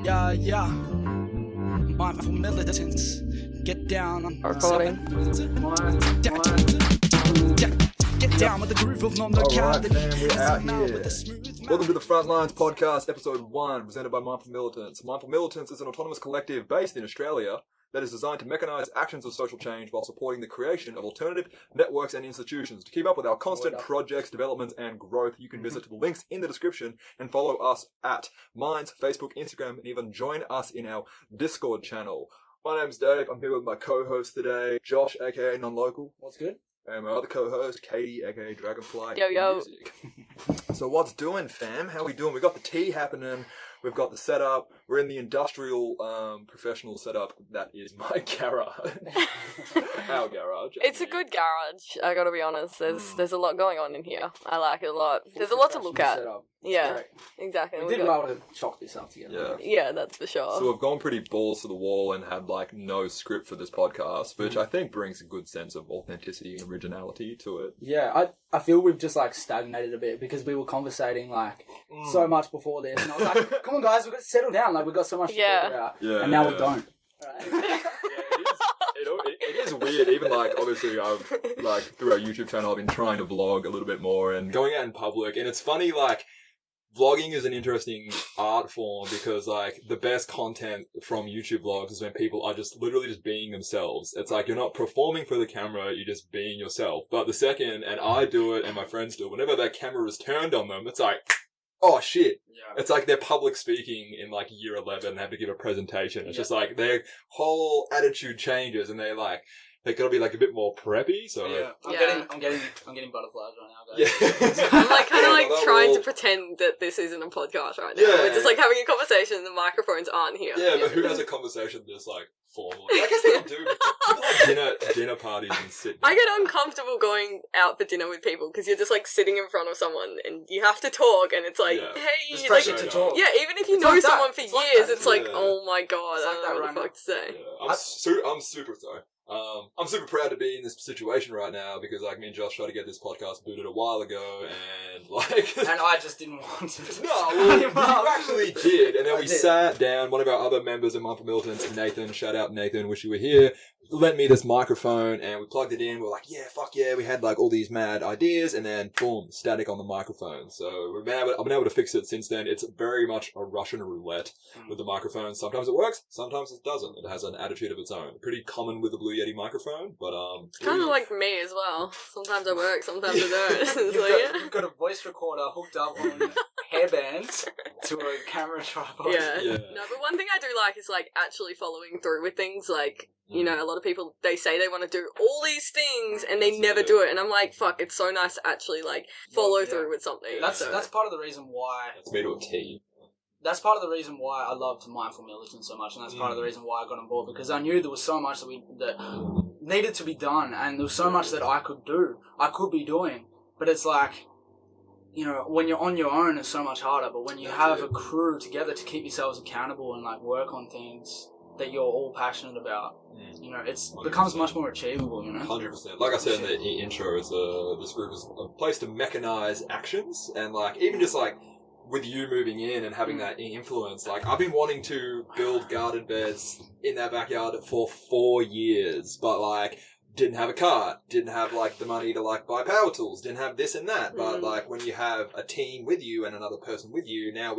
Yeah. Mindful Militants. Get down on Recording. Get down with the groove of non-locality. Alright, man, we're out here. Welcome to the Frontlines podcast, episode 1, presented by Mindful Militants. Mindful Militants is an autonomous collective based in Australia that is designed to mechanise actions of social change while supporting the creation of alternative networks and institutions. To keep up with our constant projects, developments, and growth, you can visit the links in the description and follow us at Minds, Facebook, Instagram, and even join us in our Discord channel. My name's Dave. I'm here with my co-host today, Josh, aka Non-Local. What's good? And my other co-host, Katie, aka Dragonfly Yo. Music. So what's doing, fam? How we doing? We got the tea happening. We've got the setup. We're in the industrial, professional setup that is my garage. Our garage. It's a good garage, I gotta be honest. There's a lot going on in here. I like it a lot. There's a lot to look at. Yeah, Great. exactly. We did well to chalk this up together. Yeah, that's for sure. So we've gone pretty balls to the wall and had like no script for this podcast, which I think brings a good sense of authenticity and originality to it. Yeah, I feel we've just like stagnated a bit because we were conversating like so much before this, and I was like, "Come on, guys, we've got to settle down. Like we've got so much to talk about." Yeah, and now we don't. It is weird. Even like obviously, I've like through our YouTube channel, I've been trying to vlog a little bit more and going out in public, and it's funny like. Vlogging is an interesting art form because, like, the best content from YouTube vlogs is when people are just literally just being themselves. It's like you're not performing for the camera, you're just being yourself. But the second, and I do it and my friends do it, whenever that camera is turned on them, it's like, oh shit. Yeah. It's like they're public speaking in like year 11 and have to give a presentation. It's just like their whole attitude changes and they're gotta be like a bit more preppy. So I'm getting butterflies right now, guys. Yeah. I'm like kind of trying to pretend that this isn't a podcast right now. Yeah. We're just like having a conversation and the microphones aren't here. Yeah, but who has a conversation this like formal? I guess people do. People like dinner parties and sit. I get uncomfortable going out for dinner with people because you're just like sitting in front of someone and you have to talk and it's like, hey, there's like, pressure to talk. Yeah, even if you It's know like that. someone for It's like years, that. it's like, Yeah. oh my god, It's I like don't that know what right the fuck to say. Yeah. I'm super sorry. I'm super proud to be in this situation right now because like me and Josh tried to get this podcast booted a while ago and like And I just didn't want to. No, well, you actually did. And then we sat down, one of our other members of Mindful Militants, Nathan, shout out Nathan, wish you were here, lent me this microphone and we plugged it in. We're like, yeah, fuck yeah. We had like all these mad ideas and then boom, static on the microphone. So I've been able to fix it since then. It's very much a Russian roulette with the microphone. Sometimes it works, sometimes it doesn't. It has an attitude of its own. Pretty common with the Blue Yeti microphone, but Kind of like me as well. Sometimes I work, sometimes I don't. You've got a voice recorder hooked up on hairbands to a camera tripod. Yeah. Yeah. No, but one thing I do like is like actually following through with things. Like, you know, a lot of people, they say they want to do all these things and they never do it. And I'm like, fuck, it's so nice to actually like follow through with something. That's part of the reason why. That's made to a T. That's part of the reason why I loved Mindful Militants so much, and that's part of the reason why I got on board, because I knew there was so much that needed to be done, and there was so much that I could be doing, but it's like, you know, when you're on your own, it's so much harder, but when you have a crew together to keep yourselves accountable and like work on things that you're all passionate about, you know, it becomes much more achievable, you know? 100%. Like I said in the intro, this group is a place to mechanize actions, and like, even just like, with you moving in and having that influence, like I've been wanting to build garden beds in that backyard for 4 years, but like didn't have a car, didn't have like the money to like buy power tools, didn't have this and that. But like when you have a team with you and another person with you, now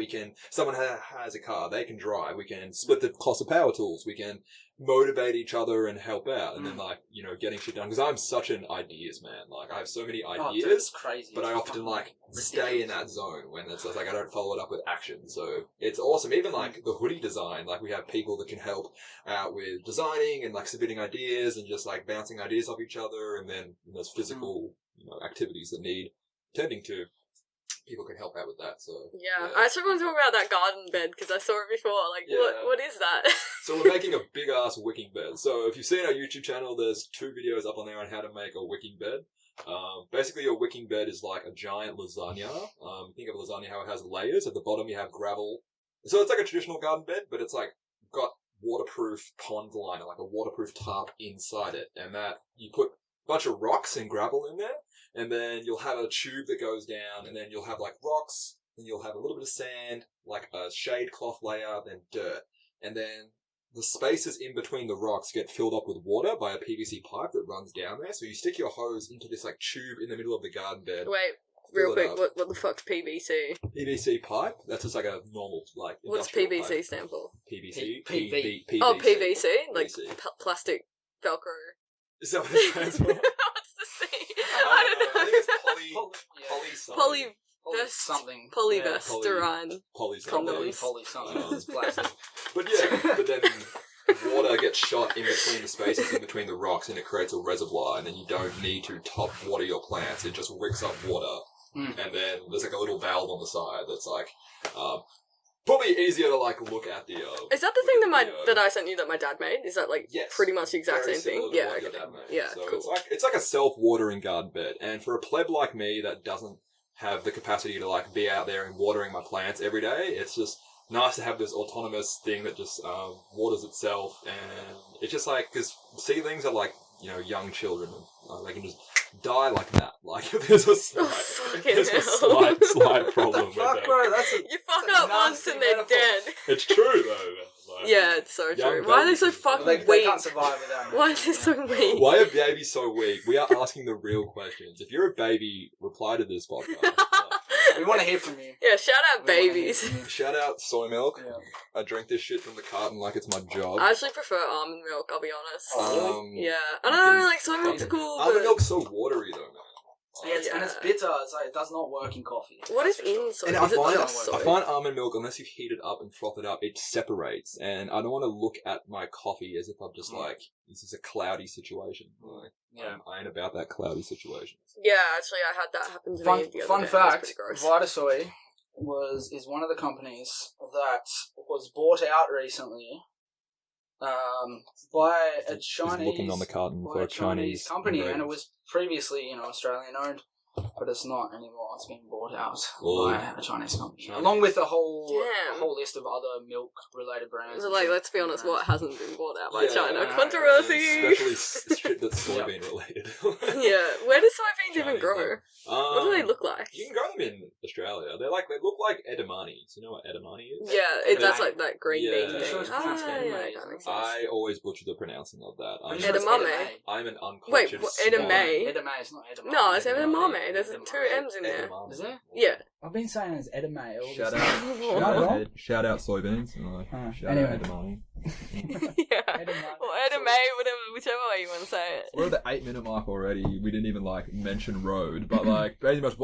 someone has a car, they can drive, we can split the cost of power tools, we can motivate each other and help out, and then like, you know, getting shit done, because I'm such an ideas man. Like I have so many ideas, dude, it's crazy. but I often like stay in that zone when it's like I don't follow it up with action. So it's awesome. Even like the hoodie design, like we have people that can help out with designing and like submitting ideas and just like bouncing ideas off each other, and then there's physical activities that need tending to. People can help out with that. So yeah. I actually want to talk about that garden bed because I saw it before. Like, what is that? So we're making a big ass wicking bed. So if you've seen our YouTube channel, there's 2 videos up on there on how to make a wicking bed. Basically, a wicking bed is like a giant lasagna. Think of lasagna how it has layers. At the bottom, you have gravel. So it's like a traditional garden bed, but it's like got waterproof pond liner, like a waterproof tarp inside it, and that you put a bunch of rocks and gravel in there. And then you'll have a tube that goes down, and then you'll have like rocks, then you'll have a little bit of sand, like a shade cloth layer, then dirt. And then the spaces in between the rocks get filled up with water by a PVC pipe that runs down there. So you stick your hose into this like tube in the middle of the garden bed. Wait, real quick, what the fuck's PVC? PVC pipe? That's just like a normal, like, What's industrial PVC pipe. stand for? PVC? PV. PVC. Oh, PVC? Like PVC. plastic Velcro. Is that what it stands for? What's the C? I don't know. I think it's poly something. Polyvestirine. Poly Condoms. something. Poly something. It's plastic. But yeah, but then water gets shot in between the spaces in between the rocks and it creates a reservoir, and then you don't need to top water your plants. It just wicks up water. And then there's like a little valve on the side that's like probably easier to like look at the Is that the thing that I sent you that my dad made? Is that like pretty much the exact very same thing? similar to Yeah. what your dad made. Yeah, So cool. it's like a self-watering garden bed, and for a pleb like me that doesn't have the capacity to like be out there and watering my plants every day, it's just nice to have this autonomous thing that just waters itself. And it's just like, because seedlings are like, you know, young children, they can just die like that. Like there's a slight problem with Fuck, that. bro, You fuck up once and they're dead. It's true though. Like, Yeah, it's so young true. Why are they so babies- fucking They weak? can't survive without Why is it so weak? Why are babies so weak? We are asking the real questions. If you're a baby, reply to this podcast. We want to hear from you. Yeah, shout out We wanna hear babies. from you. Shout out soy milk. Yeah. I drink this shit from the carton like it's my job. I actually prefer almond milk, I'll be honest. Yeah. I don't fucking- know, like soy milk's cool, Almond but... milk's so watery though, man. Yeah, and it's bitter. It's like it does not work in coffee. What is That's for sure. in soy? And Is it just soy? I find almond milk, unless you heat it up and froth it up, it separates. And I don't want to look at my coffee as if I'm just like, this is a cloudy situation. Like, Yeah. I ain't about that cloudy situation. Yeah, actually, I had that happen to me the other day. Fun It was fact: pretty gross. Vitasoy is one of the companies that was bought out recently by a Just Chinese looking on the carton for a Chinese company, and it ingredients. was previously Australian owned, but it's not anymore. It's been bought out Oh. by a Chinese company, Chinese. along with a whole Damn. list of other milk related brands. So, like, let's be honest, what hasn't been bought out by Yeah, China? yeah, Controversy! Especially shit that's soybean related. Yeah, where do soybeans even Chinese grow? milk. What do they look like? You can grow them in Australia. They look like edamames. You know what edamame is? Yeah, that's They- like that green Yeah. bean Sure thing. it's pronounced edamame, Yeah, isn't that makes it? sense. I always butcher the pronouncing of that. Pretty sure it's Edamame. I'm an Wait, uncultured what, swine. edamame? Edamame, it's not edamame. No, it's Edamame. edamame. There's two M's in there. Edamame. Is there? Yeah. I've been saying it's edamame all Shout this out. time. Shout Not wrong? Shout out soybeans. Shout anyway. out edamame. Yeah. Edamame. Or edamame, whichever way you want to say it. We're at the 8-minute mark already. We didn't even mention road, but pretty much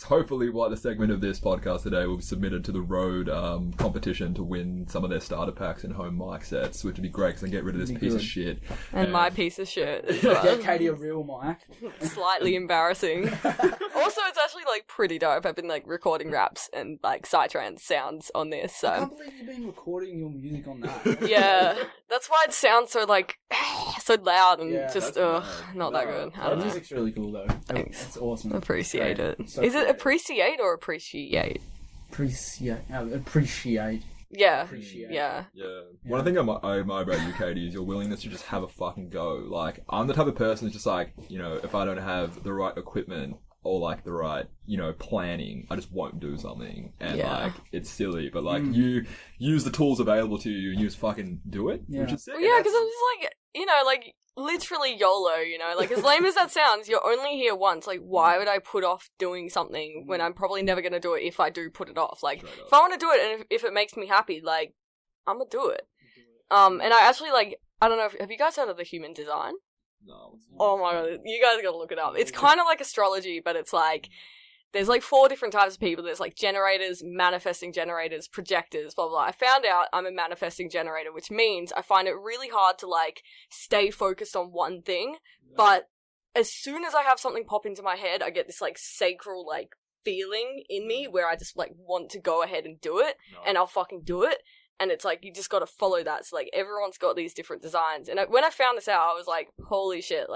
hopefully what the segment of this podcast today will be submitted to the road competition to win some of their starter packs and home mic sets, which would be great because they get rid of this Be piece of good. shit. And my piece of shit. as Get well. Katie a real mic. Slightly embarrassing. Also, it's actually pretty dope. I've been recording raps and psytrance sounds on this, I so can't believe you've been recording your music on that. yeah, that's why it sounds so so loud and Yeah, just that's mad. not that good. I That don't know. music's really cool though. Thanks. It's awesome. Appreciate Great. it. So Is it creative. appreciate or appreciate? Appreciate. Yeah. Appreciate. Yeah. Yeah. One thing I admire about you, Katie, is your willingness to just have a fucking go. I'm the type of person who's just if I don't have the right equipment or the right, planning, I just won't do something. And Yeah. it's silly, but you use the tools available to you and you just fucking do it, Yeah. which is sick. Well, yeah, because I'm just literally YOLO, as lame as that sounds, you're only here once. Why would I put off doing something when I'm probably never going to do it if I do put it off? If I want to do it and if it makes me happy, I'm going to do it. And I actually, I don't know, have you guys heard of the human design? No. Oh my god, you guys gotta look it up. It's kind of like astrology, but it's there's 4 different types of people. There's generators, manifesting generators, projectors, blah, blah. I found out I'm a manifesting generator, which means I find it really hard to stay focused on one thing. But as soon as I have something pop into my head, I get this sacral feeling in me where I just want to go ahead and do it, and I'll fucking do it. And it's you just gotta follow that. So everyone's got these different designs. And when I found this out, I was holy shit,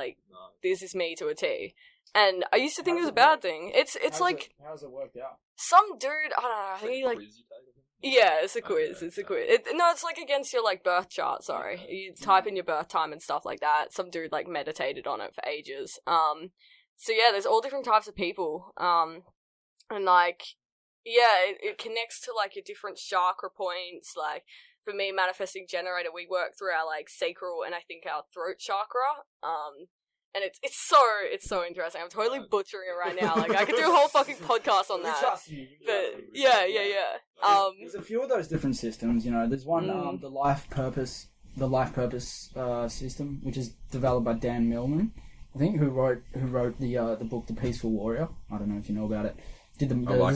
this is me to a T. And I used to think it was a bad thing. It's How's it worked out? some dude, I don't know, I think he yeah, it's a quiz. It's a quiz. It's against your birth chart. Sorry, you type in your birth time and stuff like that. Some dude meditated on it for ages. So yeah, there's all different types of people. And it connects to like your different chakra points. Like for me, manifesting generator, we work through our like sacral and I think our throat chakra. And it's so interesting. I'm totally butchering it right now. Like I could do a whole fucking podcast on that. Trust you. But yeah. There's a few of those different systems. There's one the life purpose system, which is developed by Dan Millman, I think, who wrote the book The Peaceful Warrior. I don't know if you know about it. There's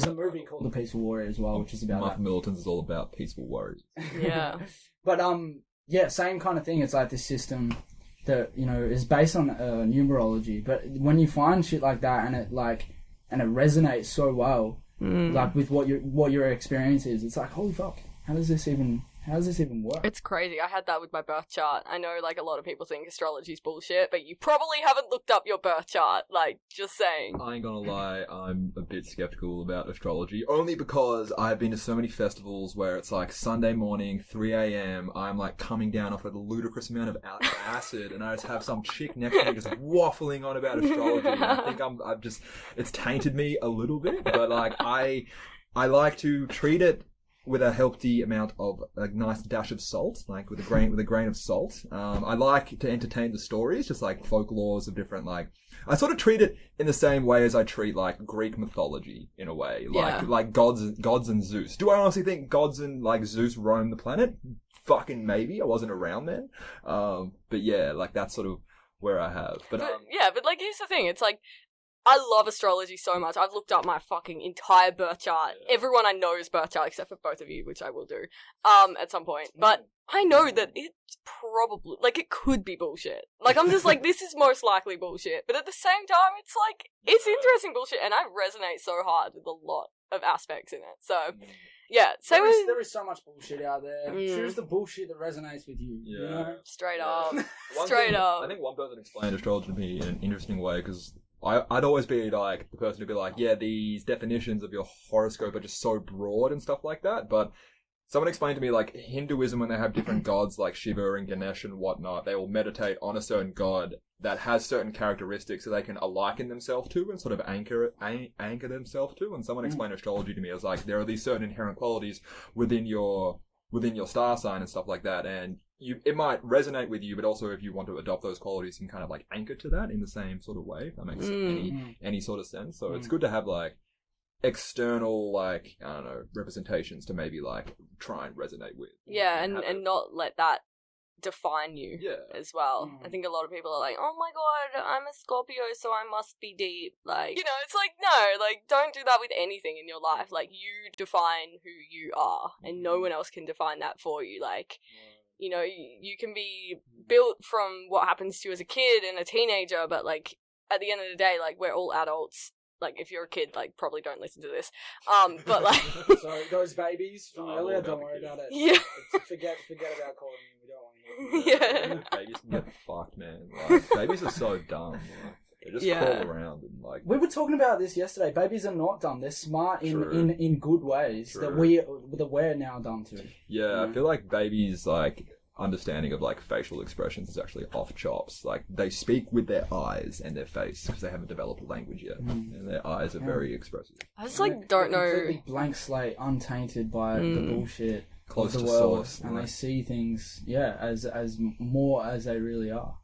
a movie called The Peaceful Warrior as well, which is about Mindful Militants is all about peaceful warriors. Yeah. But same kind of thing. It's like this system that is based on numerology, but when you find shit like that and it resonates so well, like with what your experience is, it's like, holy fuck, how does this even work? It's crazy. I had that with my birth chart. I know like a lot of people think astrology's bullshit, but you probably haven't looked up your birth chart. Like, just saying. I ain't gonna lie, I'm a bit skeptical about astrology, only because I've been to so many festivals where it's like Sunday morning, 3 a.m, I'm like coming down off a ludicrous amount of acid, and I just have some chick next to me just waffling on about astrology. And I think I'm just, it's tainted me a little bit, but like I like to treat it with a healthy amount of a nice dash of salt, like with a grain of salt. I like to entertain the stories, just like folklores of different, like, I sort of treat it in the same way as I treat like Greek mythology in a way, like gods and Zeus. Do I honestly think gods and like Zeus roam the planet? Fucking maybe. I wasn't around then. But yeah, like that's sort of where I have. But like here's the thing, it's like, I love astrology so much. I've looked up my fucking entire birth chart. Yeah. Everyone I know's birth chart, except for both of you, which I will do, at some point. But I know that it's probably, like, it could be bullshit. Like, I'm just like, this is most likely bullshit. But at the same time, it's like, it's interesting bullshit, and I resonate so hard with a lot of aspects in it. So, yeah. So there is so much bullshit out there. Choose the bullshit that resonates with you. Yeah. You know? Straight up. I think one person explained astrology to me in an interesting way, because I'd always be like the person to be like, yeah, these definitions of your horoscope are just so broad and stuff like that. But someone explained to me, like, Hinduism, when they have different gods like Shiva and Ganesh and whatnot, they will meditate on a certain god that has certain characteristics that they can liken themselves to and sort of anchor themselves to. And someone explained astrology to me as like, there are these certain inherent qualities within your star sign and stuff like that, and it might resonate with you, but also if you want to adopt those qualities, you can kind of like anchor to that in the same sort of way, if that makes any sort of sense. So it's good to have like external, like, I don't know, representations to maybe like try and resonate with. Yeah, and not let that define you as well. I think a lot of people are like, oh my god, I'm a Scorpio, so I must be deep. Like, it's like, no, like, don't do that with anything in your life. Like, you define who you are, and no one else can define that for you. Like, you can be built from what happens to you as a kid and a teenager, but like, at the end of the day, like, we're all adults. Like, if you're a kid, like, probably don't listen to this. But like, so those babies from earlier, don't worry about it. Yeah. Forget about calling them. We don't want to hear them. Yeah. Babies can get fucked, man. Like, babies are so dumb. Like, they just crawl around and like. We were talking about this yesterday. Babies are not dumb. They're smart in good ways that we're now dumb to. Yeah, I feel like babies, like, understanding of like facial expressions is actually off chops. Like, they speak with their eyes and their face because they haven't developed language yet, and their eyes are very expressive. I just like don't know. Completely blank slate, untainted by the bullshit close of the to world, source, and they see things as more as they really are.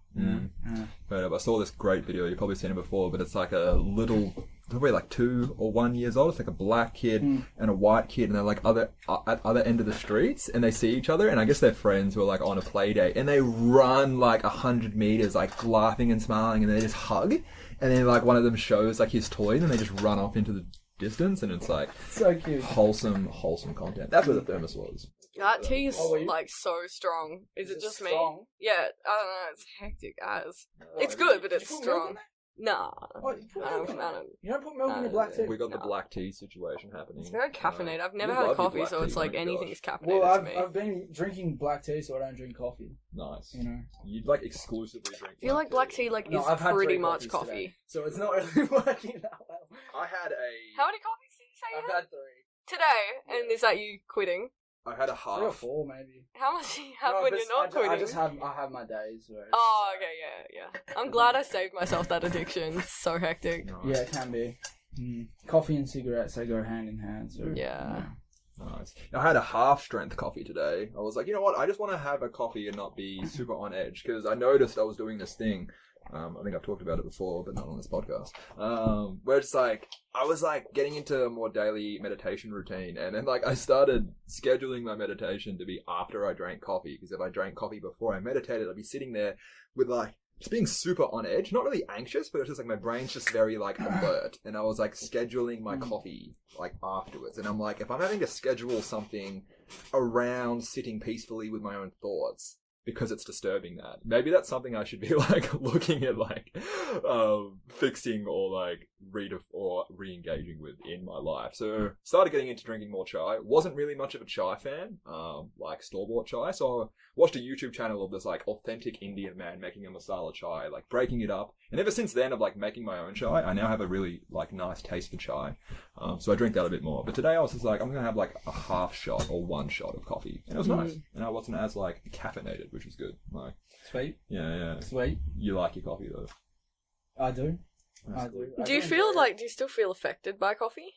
But I saw this great video. You've probably seen it before, but it's like a little, probably like 2 or 1 years old. It's like a black kid and a white kid, and they're like at other end of the streets, and they see each other, and I guess they're friends who are like on a play date, and they run like 100 meters, like laughing and smiling, and they just hug, and then like one of them shows like his toys, and they just run off into the distance, and it's like so cute, wholesome content. That's where the thermos was. That tea is like so strong. Is it just strong? me? Yeah, I don't know. It's hectic as. It's good, but it's strong. Nah. You don't put milk in your black tea? We got the black tea situation happening. It's very caffeinated. I've never had a coffee, so it's like anything's caffeinated well, to me. I've been drinking black tea, so I don't drink coffee. Nice. You like exclusively drink. I feel like black tea like is pretty much coffee. Today, so it's not really working that well. I had How many coffees did you say you I've had 3. Today? And is that you quitting? I had a half. 3 or 4 maybe. How much do you have when you're not quitting? I have my days where it's, oh, okay, yeah. I'm glad I saved myself that addiction. It's so hectic. Yeah, it can be. Coffee and cigarettes, they go hand in hand. So Yeah. Nice. I had a half-strength coffee today. I was like, you know what? I just want to have a coffee and not be super on edge, because I noticed I was doing this thing. I think I've talked about it before, but not on this podcast. Where it's like, I was like getting into a more daily meditation routine, and then like I started scheduling my meditation to be after I drank coffee, because if I drank coffee before I meditated, I'd be sitting there with like, just being super on edge, not really anxious, but it's just like my brain's just very like alert. And I was like scheduling my coffee like afterwards. And I'm like, if I'm having to schedule something around sitting peacefully with my own thoughts because it's disturbing that, maybe that's something I should be like looking at like fixing or like re-engaging with in my life. So started getting into drinking more chai. Wasn't really much of a chai fan, like store-bought chai. So I watched a YouTube channel of this like authentic Indian man making a masala chai, like breaking it up. And ever since then of like making my own chai, I now have a really like nice taste for chai. So I drink that a bit more. But today I was just like, I'm gonna have like a half shot or one shot of coffee, and it was nice. And I wasn't as like caffeinated, which was good. Like, Sweet. yeah. Sweet. You like your coffee though? I do. That's I do. cool. Do you feel like, do you still feel affected by coffee?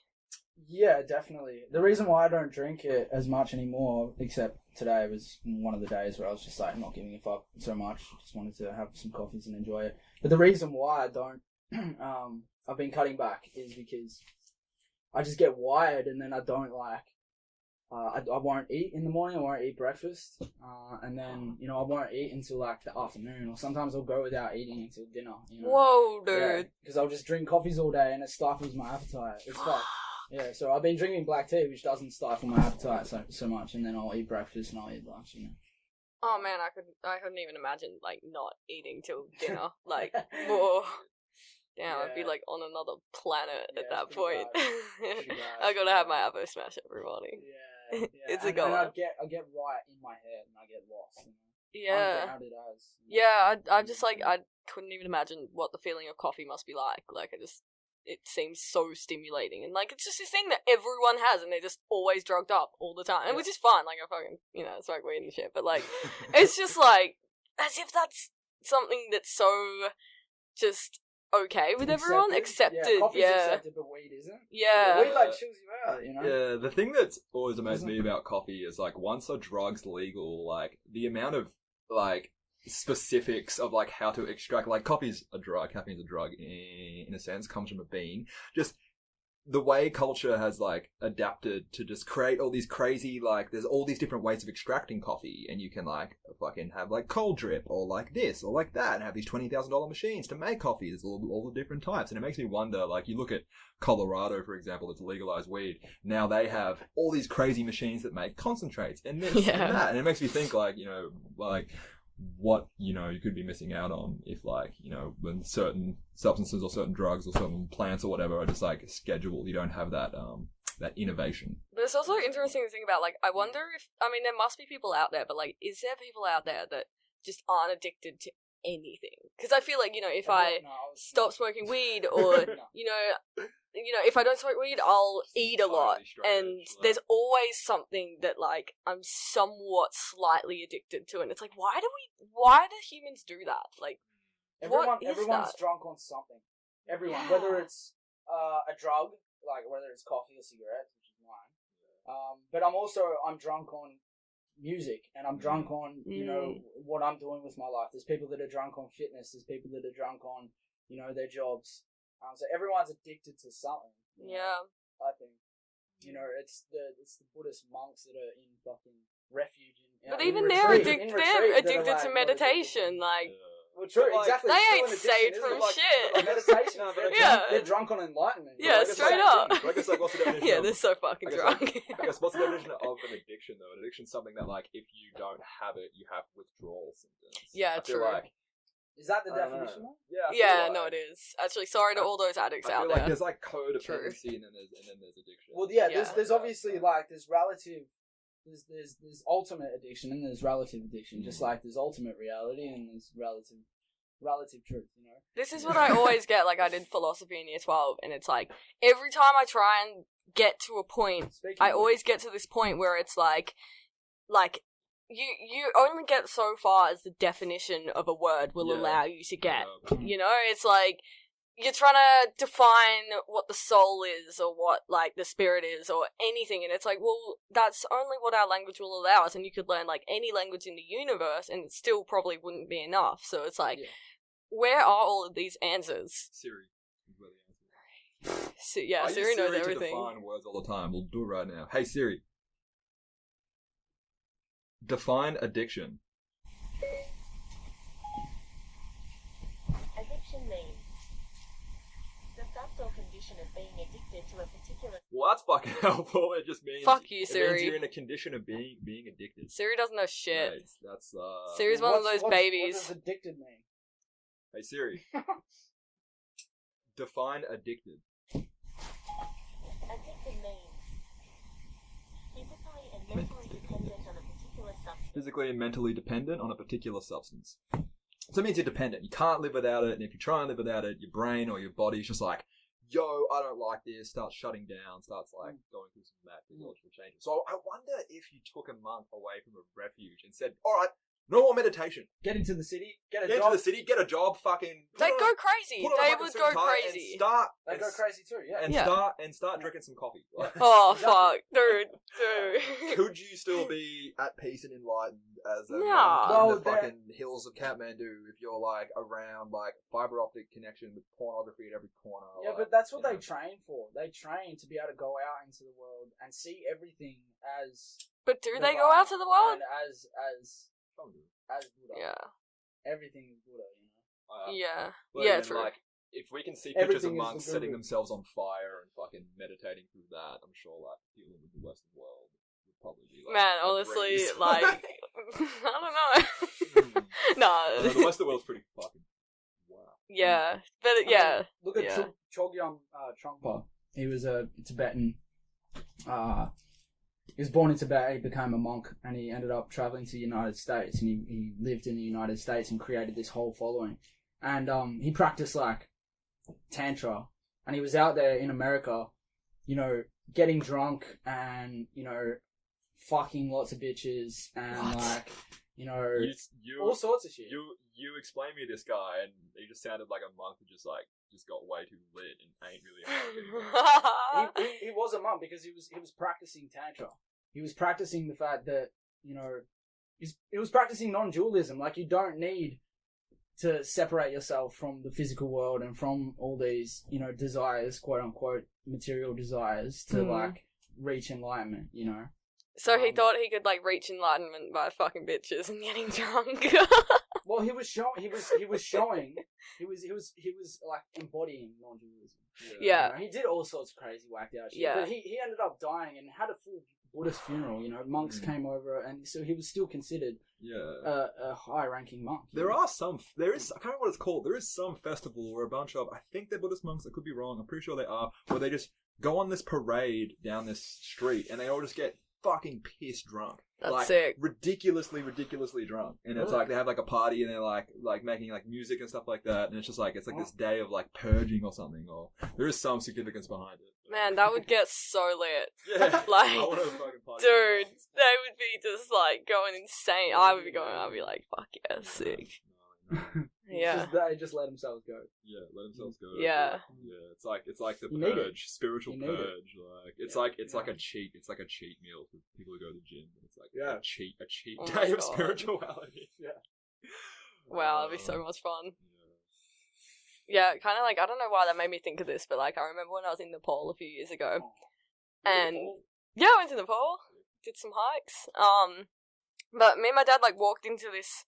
Yeah, definitely. The reason why I don't drink it as much anymore, except today was one of the days where I was just like not giving a fuck so much. Just wanted to have some coffees and enjoy it. But the reason why I don't, I've been cutting back is because I just get wired, and then I don't like, I won't eat in the morning, I won't eat breakfast, and then, you know, I won't eat until like the afternoon, or sometimes I'll go without eating until dinner, you know? Whoa, dude. Because I'll just drink coffees all day and it stifles my appetite. It's fucked. Yeah, so I've been drinking black tea, which doesn't stifle my appetite so much, and then I'll eat breakfast and I'll eat lunch, you know? Oh man, I couldn't even imagine like not eating till dinner. Like, whoa. Damn, I'd be Yeah. like on another planet Yeah, at that it's point. pretty bad. I gotta have my apple smash every morning. Yeah. It's a and goal. I get right in my head and I get lost, you know? Yeah. Ungrounded as. You know? Yeah, I'm just like, I couldn't even imagine what the feeling of coffee must be like. Like, it seems so stimulating. And, like, it's just this thing that everyone has, and they're just always drugged up all the time. And which is fine, like, I fucking, you know, smoke weed and shit. But, like, it's just, like, as if that's something that's so just okay with everyone. Accepted, Yeah, coffee's yeah. accepted, but weed isn't. Yeah. Weed, like, chills you out, you know? Yeah, the thing that's always amazed me about coffee is like once a drug's legal, like the amount of like specifics of like how to extract, like coffee's a drug, caffeine's a drug in a sense, comes from a bean. Just the way culture has like adapted to just create all these crazy, like there's all these different ways of extracting coffee, and you can like fucking have like cold drip or like this or like that, and have these $20,000 machines to make coffee. There's all the different types, and it makes me wonder, like you look at Colorado, for example, that's legalized weed. Now they have all these crazy machines that make concentrates and this and that, and it makes me think like, you know, like what, you know, you could be missing out on if like, you know, when certain substances or certain drugs or certain plants or whatever are just like scheduled, you don't have that that innovation. But it's also interesting to think about, like, I wonder if, I mean, there must be people out there, but, like, is there people out there that just aren't addicted to anything? Because I feel like, you know, if I stop smoking weed or, you know, if I don't smoke weed, I'll eat a lot. And there's always something that, like, I'm somewhat slightly addicted to. And it's like, why do humans do that? Like, Everyone's that? drunk on something. Everyone, whether it's a drug, like whether it's coffee or cigarettes, which is mine. But I'm drunk on music, and I'm drunk on, you know, what I'm doing with my life. There's people that are drunk on fitness. There's people that are drunk on, you know, their jobs. So everyone's addicted to something. You know, Yeah. I think. You know, it's the Buddhist monks that are in fucking refuge. But even they're addicted to meditation, like... Well, true, But, like, exactly. they it's still ain't an saved addiction, from isn't it? shit. Like meditation. No, but they're, yeah. they're drunk on enlightenment. Yeah, Like, it's straight the same up. thing. I guess like what's the definition? Yeah, of, they're so fucking I guess, drunk. I guess what's the definition of an addiction though? An addiction is something that like if you don't have it, you have withdrawal symptoms. Yeah, I feel true. Like, Is that the I don't definition? know. Yeah. I feel Yeah, like, no, it is. Actually, sorry to all those addicts I out feel like there. there's like codependency and then there's addiction. Well, yeah. Yeah. There's obviously like there's relative. There's ultimate addiction and there's relative addiction. Just like there's ultimate reality and there's relative truth. You know. This is what I always get. Like, I did philosophy in year 12, and it's like, every time I try and get to a point, I always get to this point where it's like, you only get so far as the definition of a word will Yeah. allow you to get. Yeah. You know, it's like, you're trying to define what the soul is or what, like, the spirit is or anything, and it's like, well, that's only what our language will allow us, and you could learn, like, any language in the universe, and it still probably wouldn't be enough. So it's like, where are all of these answers? Siri. So, yeah, I Siri use knows Siri everything. to define words all the time. We'll do it right now. Hey Siri. Define addiction. Addiction means the fact or condition of being addicted to a particular. Well, that's fucking helpful. It just means Fuck you, It Siri. means you're in a condition of being addicted. Siri doesn't know shit. Right, that's Siri's one of those babies. What does addicted mean? Hey Siri. Define addicted. Addicted means physically and mentally dependent on a particular substance. Physically and mentally dependent on a particular substance. So it means you're dependent. You can't live without it, and if you try and live without it, your brain or your body's just like, yo, I don't like this, starts shutting down, starts like going through some mad physiological changes. So I wonder if you took a month away from a refuge and said, alright, no more meditation. Get into the city, get a Get job. into the city, get a job, fucking... They'd go crazy. put on a They fucking would suit go and tie crazy. And start... They and go s- crazy too, yeah. And Yeah. start drinking some coffee. Like, Oh, Exactly. fuck. Dude. could you still be at peace and enlightened as a No. man Well, in the fucking hills of Kathmandu if you're like around like fiber optic connection with pornography at every corner? Yeah, like, but that's what you they know. train for. They train to be able to go out into the world and see everything as But do they go out to the world? and as Buddha. Yeah. Everything is Buddha, you know. Yeah. But Yeah, again, true. Like, if we can see pictures Everything of is monks the setting guru. themselves on fire and fucking meditating through that, I'm sure like people in the Western world would probably be like, Man, a honestly, breeze. like, I don't know. no. Although the Western world's pretty fucking wow. Yeah. But, yeah. Look at Yeah. Chogyam Trungpa. He was a Tibetan. He was born in Tibet. He became a monk, and he ended up traveling to the United States. And he lived in the United States and created this whole following. And he practiced like tantra, and he was out there in America, you know, getting drunk and you know, fucking lots of bitches and like you know, You all sorts of shit. You explained me this guy, and he just sounded like a monk who just got way too lit and ain't really a monk anymore. he was a monk because he was practicing tantra. He was practicing the fact that you know he was practicing non-dualism. Like you don't need to separate yourself from the physical world and from all these you know desires, quote unquote, material desires to like reach enlightenment. You know. So he thought he could, like, reach enlightenment by fucking bitches and getting drunk. Well, he was showing. He was like embodying non-dualism. Yeah. You know, he did all sorts of crazy whacked out shit. Yeah. But he ended up dying and had a full Buddhist funeral. You know, monks came over, and so he was still considered Yeah. a high-ranking monk. There is, I can't remember what it's called. There is some festival where a bunch of, I think they're Buddhist monks, I could be wrong, I'm pretty sure they are, where they just go on this parade down this street and they all just get fucking piss drunk. That's like, sick. ridiculously drunk. And it's like, they have like a party and they're like making like music and stuff like that. And it's just like, it's like this day of like purging or something, or there is some significance behind it. Man, that would get so lit. Yeah. Like, I want to fucking party. dude, they would be just, like, going insane. I'd be like, fuck yeah, sick. No. Yeah. They just let themselves go. Yeah, let themselves go. Yeah. Yeah, it's like the You need it. purge, spiritual You need it. purge. Like it's like a cheat meal for people who go to the gym. It's like a cheat Oh day my of God. spirituality. Yeah. Wow, that'd be so much fun. Yeah, kind of like, I don't know why that made me think of this, but like, I remember when I was in Nepal a few years ago, and yeah, I went to Nepal, did some hikes, but me and my dad like walked into this,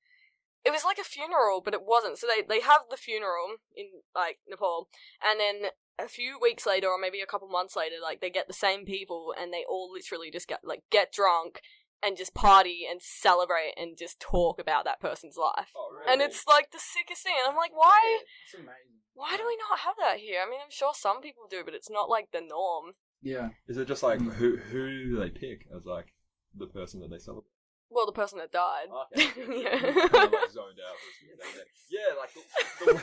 it was like a funeral, but it wasn't, so they have the funeral in like Nepal, and then a few weeks later, or maybe a couple months later, like they get the same people, and they all literally just get drunk, and just party and celebrate and just talk about that person's life. Oh, really? And it's like the sickest thing. And I'm like, why? It's amazing. Why do we not have that here? I mean, I'm sure some people do, but it's not like the norm. Yeah. Is it just like who do they pick as like the person that they celebrate? Well, the person that died. Okay. Yeah. Kind of like zoned out. Yeah, like the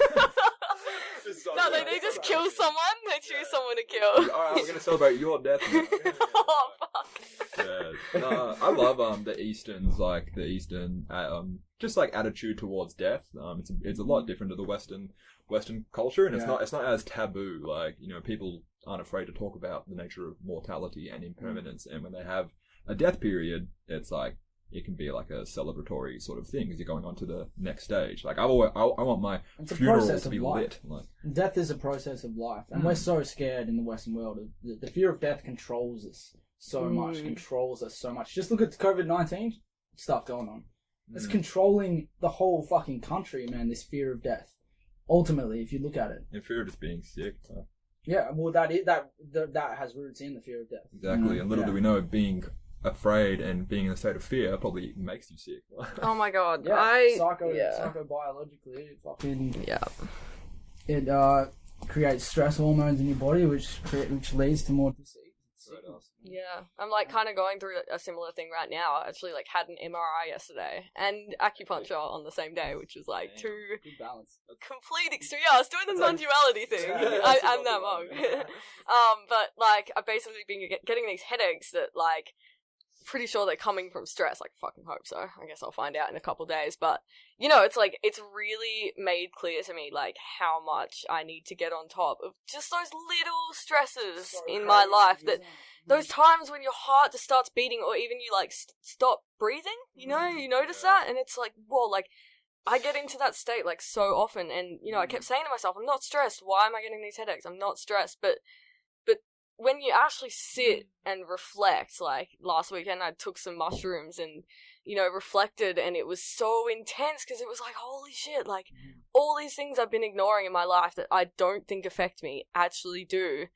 No, they just kill someone. They choose someone to kill. Alright, we're gonna celebrate your death now. Oh, fuck. Yeah, no, I love the Eastern's just like attitude towards death. It's a lot different to the Western Western culture, and Yeah. it's not as taboo. Like, you know, people aren't afraid to talk about the nature of mortality and impermanence, and when they have a death period, it's like it can be like a celebratory sort of thing because you're going on to the next stage. Like I want my It's a funeral process to of be life. lit. Like, Death is a process of life, and we're so scared in the Western world. The fear of death controls us so much. Just look at the COVID-19 stuff going on. It's controlling the whole fucking country, man. This fear of death. Ultimately, if you look at it, in fear of just being sick. yeah. Well, that has roots in the fear of death. Exactly, and little do we know, being afraid and being in a state of fear probably makes you sick. Oh my god. Yeah, psychobiologically, it fucking it creates stress hormones in your body, which leads to more disease. Yeah, I'm like kind of going through a similar thing right now. I actually like had an MRI yesterday and acupuncture on the same day, which was like two Good balance. complete extreme. Yeah, I was doing the non-duality thing. I'm that monk. But like I've basically been getting these headaches that like pretty sure they're coming from stress. Like fucking hope so. I guess I'll find out in a couple days. But you know, it's like it's really made clear to me like how much I need to get on top of just those little stresses in my life that. Those times when your heart just starts beating or even you, like, stop breathing, you know, you notice that, and it's like, whoa, like, I get into that state, like, so often, and, you know, I kept saying to myself, I'm not stressed, why am I getting these headaches? I'm not stressed, but when you actually sit and reflect, like, last weekend I took some mushrooms and, you know, reflected, and it was so intense, because it was like, holy shit, like, all these things I've been ignoring in my life that I don't think affect me actually do.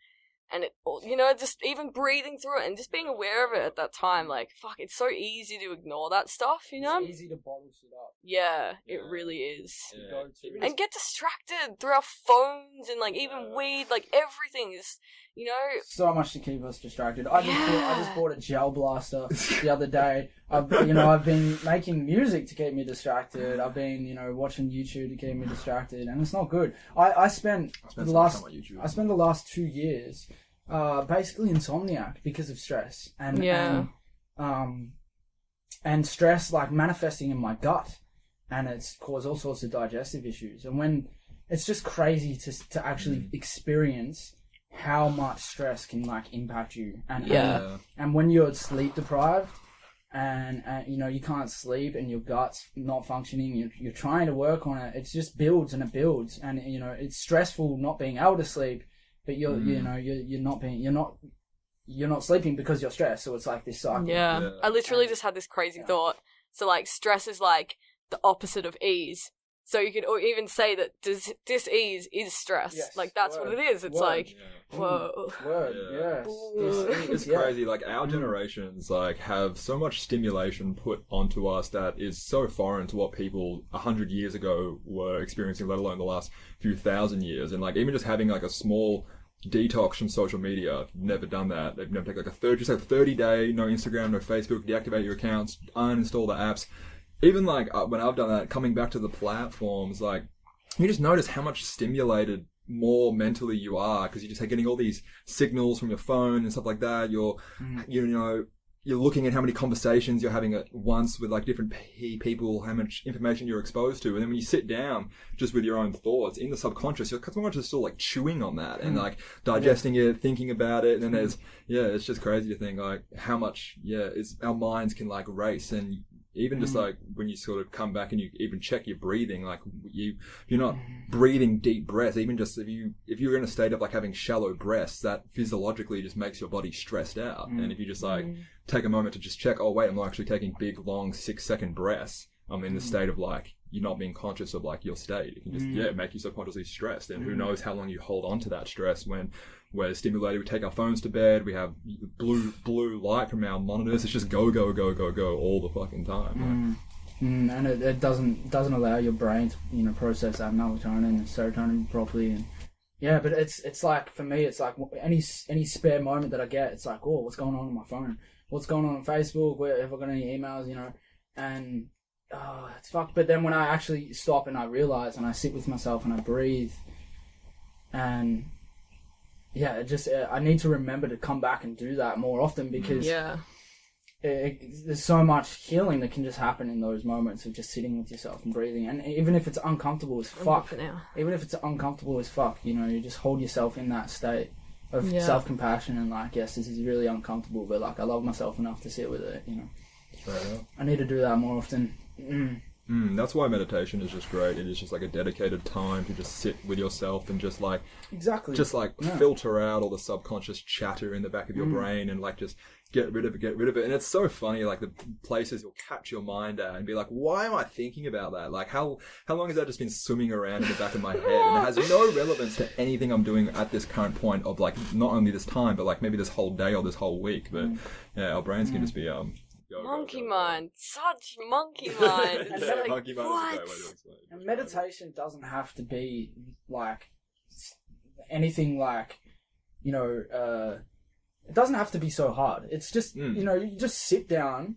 And it, you know, just even breathing through it and just being aware of it at that time, like, fuck, it's so easy to ignore that stuff, you know? It's easy to bottle shit up. Yeah, it really is. Yeah. And get distracted through our phones and, like, even weed, like, everything is, you know... So much to keep us distracted. I just bought a gel blaster the other day. I've been making music to keep me distracted. I've been, you know, watching YouTube to keep me distracted, and it's not good. I spent the last 2 years basically insomniac because of stress and stress like manifesting in my gut, and it's caused all sorts of digestive issues. And when it's just crazy to actually experience how much stress can like impact you, and when you're sleep deprived. And you know, you can't sleep and your gut's not functioning, you're trying to work on it, it just builds and it builds, and you know, it's stressful not being able to sleep, but you're not sleeping because you're stressed, so it's like this cycle. Yeah. I literally just had this crazy thought. So like stress is like the opposite of ease. So you could even say that dis-ease is stress. Yes, like that's what it is. It's like, whoa. It's crazy. Like our generations like have so much stimulation put onto us that is so foreign to what people 100 years ago were experiencing, let alone the last few thousand years. And like even just having like a small detox from social media. I've never done that. They've never taken like a 30-day, no Instagram, no Facebook, deactivate your accounts, uninstall the apps. Even like when I've done that, coming back to the platforms, like you just notice how much stimulated more mentally you are, because you're just getting all these signals from your phone and stuff like that. You're looking at how many conversations you're having at once with like different people, how much information you're exposed to, and then when you sit down just with your own thoughts in the subconscious, your subconscious is still like chewing on that and like digesting it, thinking about it, and then it's just crazy to think like how much our minds can like race. And even just like when you sort of come back and you even check your breathing, like you're not breathing deep breaths. Even just if you're in a state of like having shallow breaths, that physiologically just makes your body stressed out. And if you just like take a moment to just check, oh wait, I'm not actually taking big long 6-second breaths, I'm in the state of like you're not being conscious of like your state. It can just make you subconsciously stressed, and who knows how long you hold on to that stress when we're stimulated. We take our phones to bed, we have blue light from our monitors. It's just go all the fucking time. And it doesn't allow your brain to process that melatonin and serotonin properly. And but it's like, for me, it's like any spare moment that I get, it's like, oh, what's going on my phone? What's going on Facebook? Have I got any emails? And it's fucked. But then when I actually stop and I realize and I sit with myself and I breathe, and I need to remember to come back and do that more often, because there's so much healing that can just happen in those moments of just sitting with yourself and breathing. And even if it's uncomfortable as fuck, you know, you just hold yourself in that state of self-compassion and like, yes, this is really uncomfortable, but like I love myself enough to sit with it, you know. I need to do that more often. That's why meditation is just great. It is just like a dedicated time to just sit with yourself and just like filter out all the subconscious chatter in the back of your brain and like just get rid of it. And it's so funny, like the places you'll catch your mind at and be like, why am I thinking about that? Like how long has that just been swimming around in the back of my head? And it has no relevance to anything I'm doing at this current point of like not only this time, but like maybe this whole day or this whole week. But yeah, our brains can just be monkey mind, such monkey mind. Monkey mind is a great way to explain it. And meditation doesn't have to be like anything like, you know, it doesn't have to be so hard. It's just, you know, you just sit down,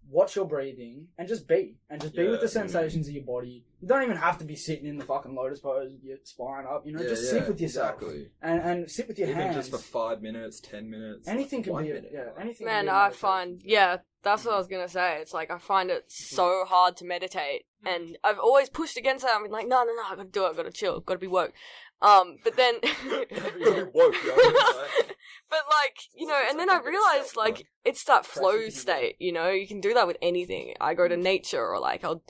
watch your breathing, and just be with the sensations of your body. You don't even have to be sitting in the fucking lotus pose with your spine up, you know, just sit with yourself. Exactly. And sit with your hands. Even just for 5 minutes, 10 minutes. Anything can be, anything. Man, I find, that's what I was going to say. It's like, I find it so hard to meditate. And I've always pushed against that. I've been like, no, I gotta do it. I gotta chill. Gotta be woke. But then... But like, you know, and then I realized like, it's that flow state, you know, you can do that with anything. I go to nature or like, I'll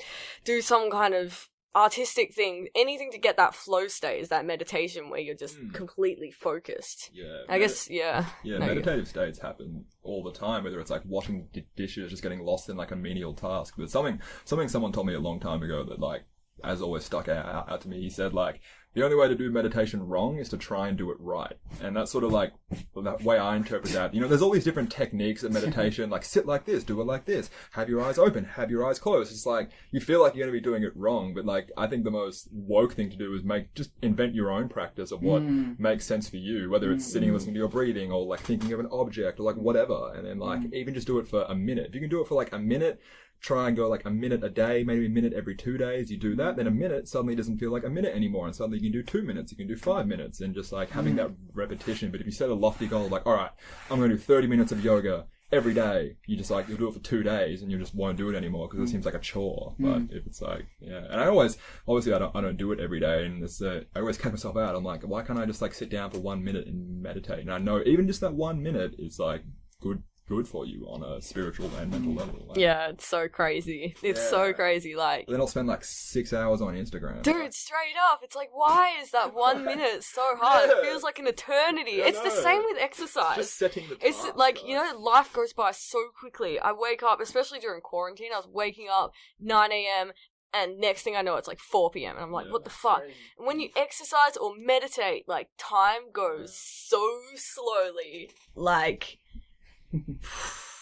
do some kind of artistic thing, anything to get that flow state is that meditation where you're just completely focused. Yeah. I guess, meditative states happen all the time, whether it's like washing dishes, just getting lost in like a menial task. But something someone told me a long time ago that like, as always stuck out to me, he said like, the only way to do meditation wrong is to try and do it right. And that's sort of like the way I interpret that. You know, there's all these different techniques of meditation, like sit like this, do it like this, have your eyes open, have your eyes closed. It's like, you feel like you're going to be doing it wrong, but like, I think the most woke thing to do is just invent your own practice of what makes sense for you, whether it's sitting listening to your breathing or like thinking of an object or like whatever. And then like, even just do it for a minute. If you can do it for like a minute, try and go like a minute a day, maybe a minute every 2 days. You do that, then a minute suddenly doesn't feel like a minute anymore, and suddenly you can do 2 minutes, you can do 5 minutes, and just like having that repetition. But if you set a lofty goal, like, all right, I'm going to do 30 minutes of yoga every day, you just like, you'll do it for 2 days, and you just won't do it anymore because it seems like a chore. But if it's like, and I obviously I don't do it every day, and it's I always catch myself out. I'm like, why can't I just like sit down for 1 minute and meditate? And I know even just that 1 minute is like good for you on a spiritual and mental level. Like, it's so crazy. It's so crazy. Like, then I'll spend like 6 hours on Instagram. Dude, straight up. It's like, why is that 1 minute so hard? It feels like an eternity. It's the same with exercise. Just setting the task, it's like, you know, life goes by so quickly. I wake up, especially during quarantine, I was waking up 9 a.m. and next thing I know, it's like 4 p.m. And I'm like, what the fuck? And when you exercise or meditate, like, time goes so slowly. Like...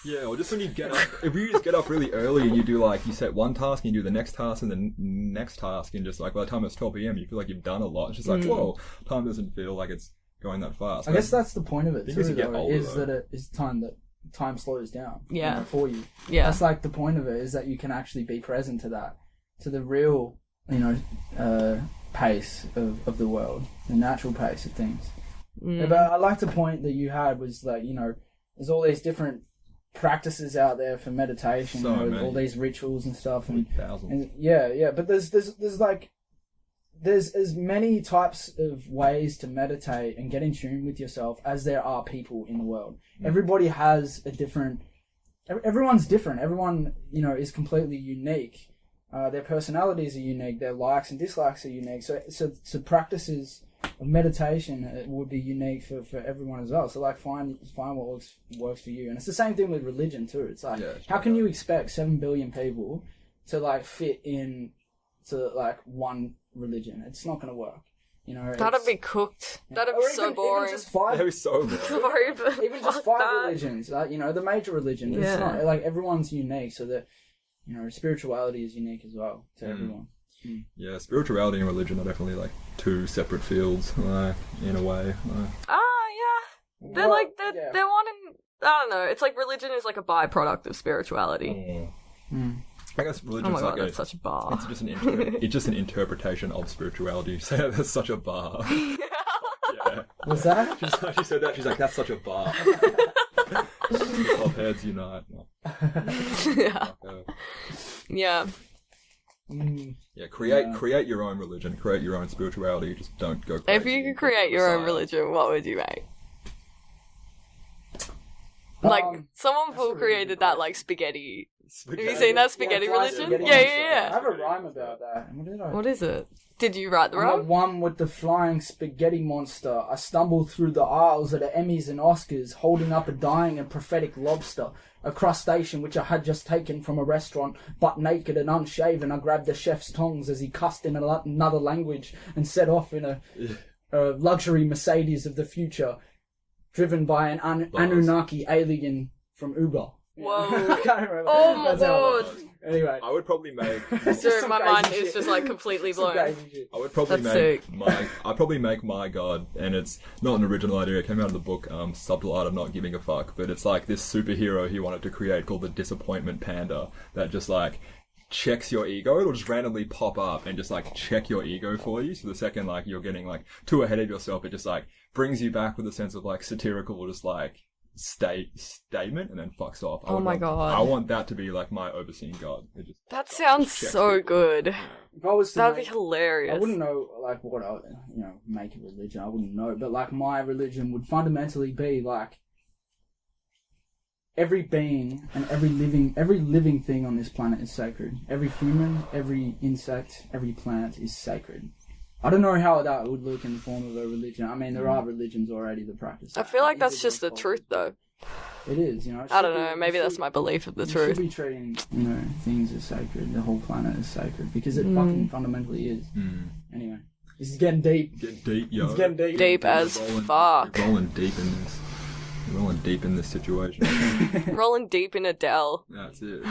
Yeah, or just when you get up, if you just get up really early and you do like, you set one task and you do the next task and the next task, and just like by the time it's 12 p.m. you feel like you've done a lot. It's just like, whoa, time doesn't feel like it's going that fast. I guess that's the point of it too, older, that it is time slows down for you. Yeah. That's like the point of it, is that you can actually be present to that, to the real, you know, pace of the world, the natural pace of things. But I like the point that you had was like, you know, there's all these different practices out there for meditation, so you know, all these rituals and stuff, and thousands. But there's as many types of ways to meditate and get in tune with yourself as there are people in the world. Everybody has a different. Everyone's different. Everyone, you know, is completely unique. Their personalities are unique. Their likes and dislikes are unique. So practices of meditation would be unique for everyone as well. So like find what works for you. And it's the same thing with religion too. It's like, how can you expect 7 billion people to like fit in to like one religion? It's not going to work. You know, that'd be cooked. That'd be so boring. Even just 5, that'd be so boring. Sorry, but even just 5 religions, you know, the major religions. Yeah. It's not like everyone's unique, so that, you know, spirituality is unique as well to everyone. Yeah, spirituality and religion are definitely like 2 separate fields, in a way. They're like they're one in, I don't know. It's like religion is like a byproduct of spirituality. I guess religion's that's such a bar. It's just it's just an interpretation of spirituality. So that's such a bar. Was that? She said that. She's like, that's such a bar. Top heads unite. Yeah. Yeah. Yeah, create your own religion, create your own spirituality. Just don't go crazy. If you could create your own religion, what would you make? Like, someone full created that, like, spaghetti. Have you seen that spaghetti religion? Spaghetti Yeah. I have a rhyme about that. What is it? Did you write the I'm rhyme? at one with the flying spaghetti monster. I stumbled through the aisles of the Emmys and Oscars, holding up a dying and prophetic lobster, a crustacean which I had just taken from a restaurant, butt naked and unshaven. I grabbed the chef's tongs as he cussed in another language and set off in a luxury Mercedes of the future, driven by an Anunnaki alien from Uber. Whoa. I can't remember. Oh my That's how it god. was. Anyway. I would probably make. Dude, my mind is just like completely blown. I would probably That's make sick. I'd probably make my god, and it's not an original idea. It came out of the book Subtle Art of Not Giving a Fuck, but it's like this superhero he wanted to create called the Disappointment Panda that just like checks your ego. It'll just randomly pop up and just like check your ego for you. So the second like you're getting like too ahead of yourself, it just like brings you back with a sense of like satirical, just like statement, and then fucks off. Oh my god. I want that to be like my overseeing god. It just, That sounds checks so people. good. If I was to That'd be make- hilarious. I wouldn't know, like, what I would, make a religion. I wouldn't know. But, like, my religion would fundamentally be, like, every being and every living thing on this planet is sacred. Every human, every insect, every plant is sacred. I don't know how that would look in the form of a religion. I mean, there are religions already that practice I that. feel like that's just the truth, though. It is, it I don't should know. be- Maybe it that's should- my belief of the you truth. should be treating, things as sacred. The whole planet is sacred. Because it fucking fundamentally is. Anyway. This is getting deep. Get deep, yo. It's getting deep. Deep as fuck. You're rolling deep in this. You're rolling deep in this situation. Rolling deep in a dell. That's it.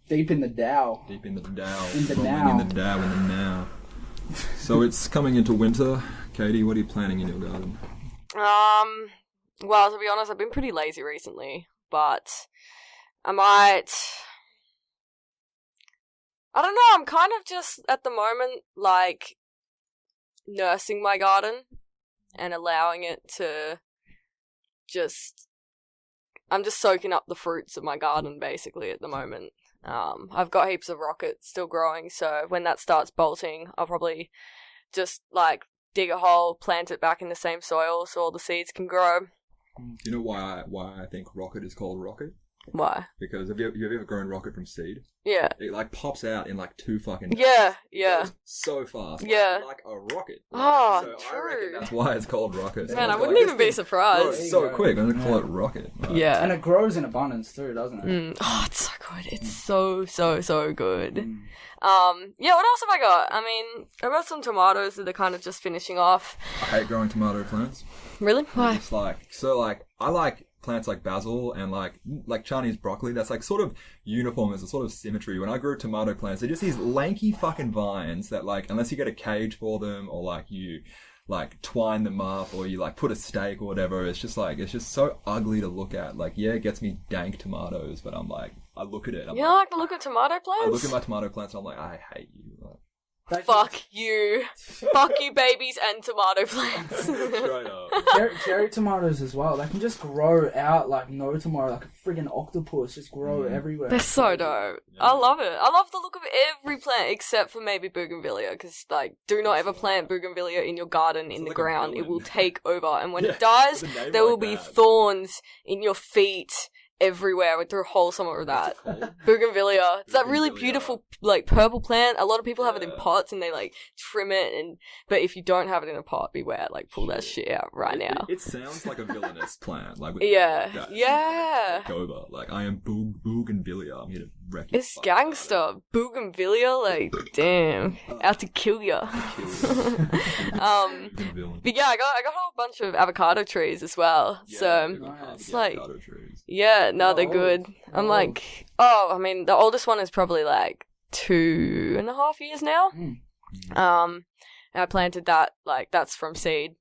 Deep in the Dow. Deep in the Dow. In the rolling now. in the Dow in the now. So it's coming into winter. Katie, what are you planning in your garden? Well, to be honest, I've been pretty lazy recently, but I might... I don't know, I'm kind of just, at the moment, like, nursing my garden and allowing it to just... I'm just soaking up the fruits of my garden, basically, at the moment. I've got heaps of rockets still growing, so when that starts bolting, I'll probably just, like, dig a hole, plant it back in the same soil so all the seeds can grow. Do you know why I think rocket is called rocket? Why? Because have you ever grown rocket from seed? Yeah. It like pops out in like 2 fucking days. Yeah, It yeah. goes so fast. Yeah. Like a rocket. Oh, so I true. reckon that's why it's called rocket. Man, I It's wouldn't like, even be this thing surprised. grows so quick. I'm gonna call it rocket. Right. Yeah. And it grows in abundance too, doesn't it? Oh, it's so good. It's so good. Yeah, what else have I got? I mean, I've got some tomatoes that are kind of just finishing off. I hate growing tomato plants. Really? They're Why? just like I like plants like basil and like Chinese broccoli. That's like sort of uniform. There's a sort of symmetry. When I grew tomato plants, they're just these lanky fucking vines that like unless you get a cage for them or like you like twine them up or you like put a stake or whatever, it's just so ugly to look at. Like yeah, it gets me dank tomatoes, but I'm like I look at it. I'm You don't like to look at tomato I plants? look at my tomato plants and I'm like I hate you. Like, Fuck you. Fuck you, babies and tomato plants. straight up. Cherry tomatoes as well. They can just grow out like no tomorrow, like a friggin' octopus, just grow everywhere. They're so dope. I love it. I love the look of every plant except for maybe bougainvillea, because like, do not ever plant bougainvillea in your garden in the like a ground. It villain. will take over, and when Yeah, it dies, with a name there will like be that. thorns in your feet everywhere with through a hole somewhere with that. Bougainvillea. It's that really Bougainvillea. beautiful like purple plant. A lot of people have it in Yeah. pots and they like trim it, but if you don't have it in a pot, beware, like pull that shit out right now. It sounds like a villainous plant. Like with Yeah. that Yeah. Take over. Like I am bougainvillea. I'm here to wreck you. It's gangster. Bougainvillea, like, damn. Out to kill ya. But yeah, I got a whole bunch of avocado trees as well. So it's like, yeah, no, they're good. I'm like, I mean, the oldest one is probably like 2.5 years now. And I planted that, like, that's from seed.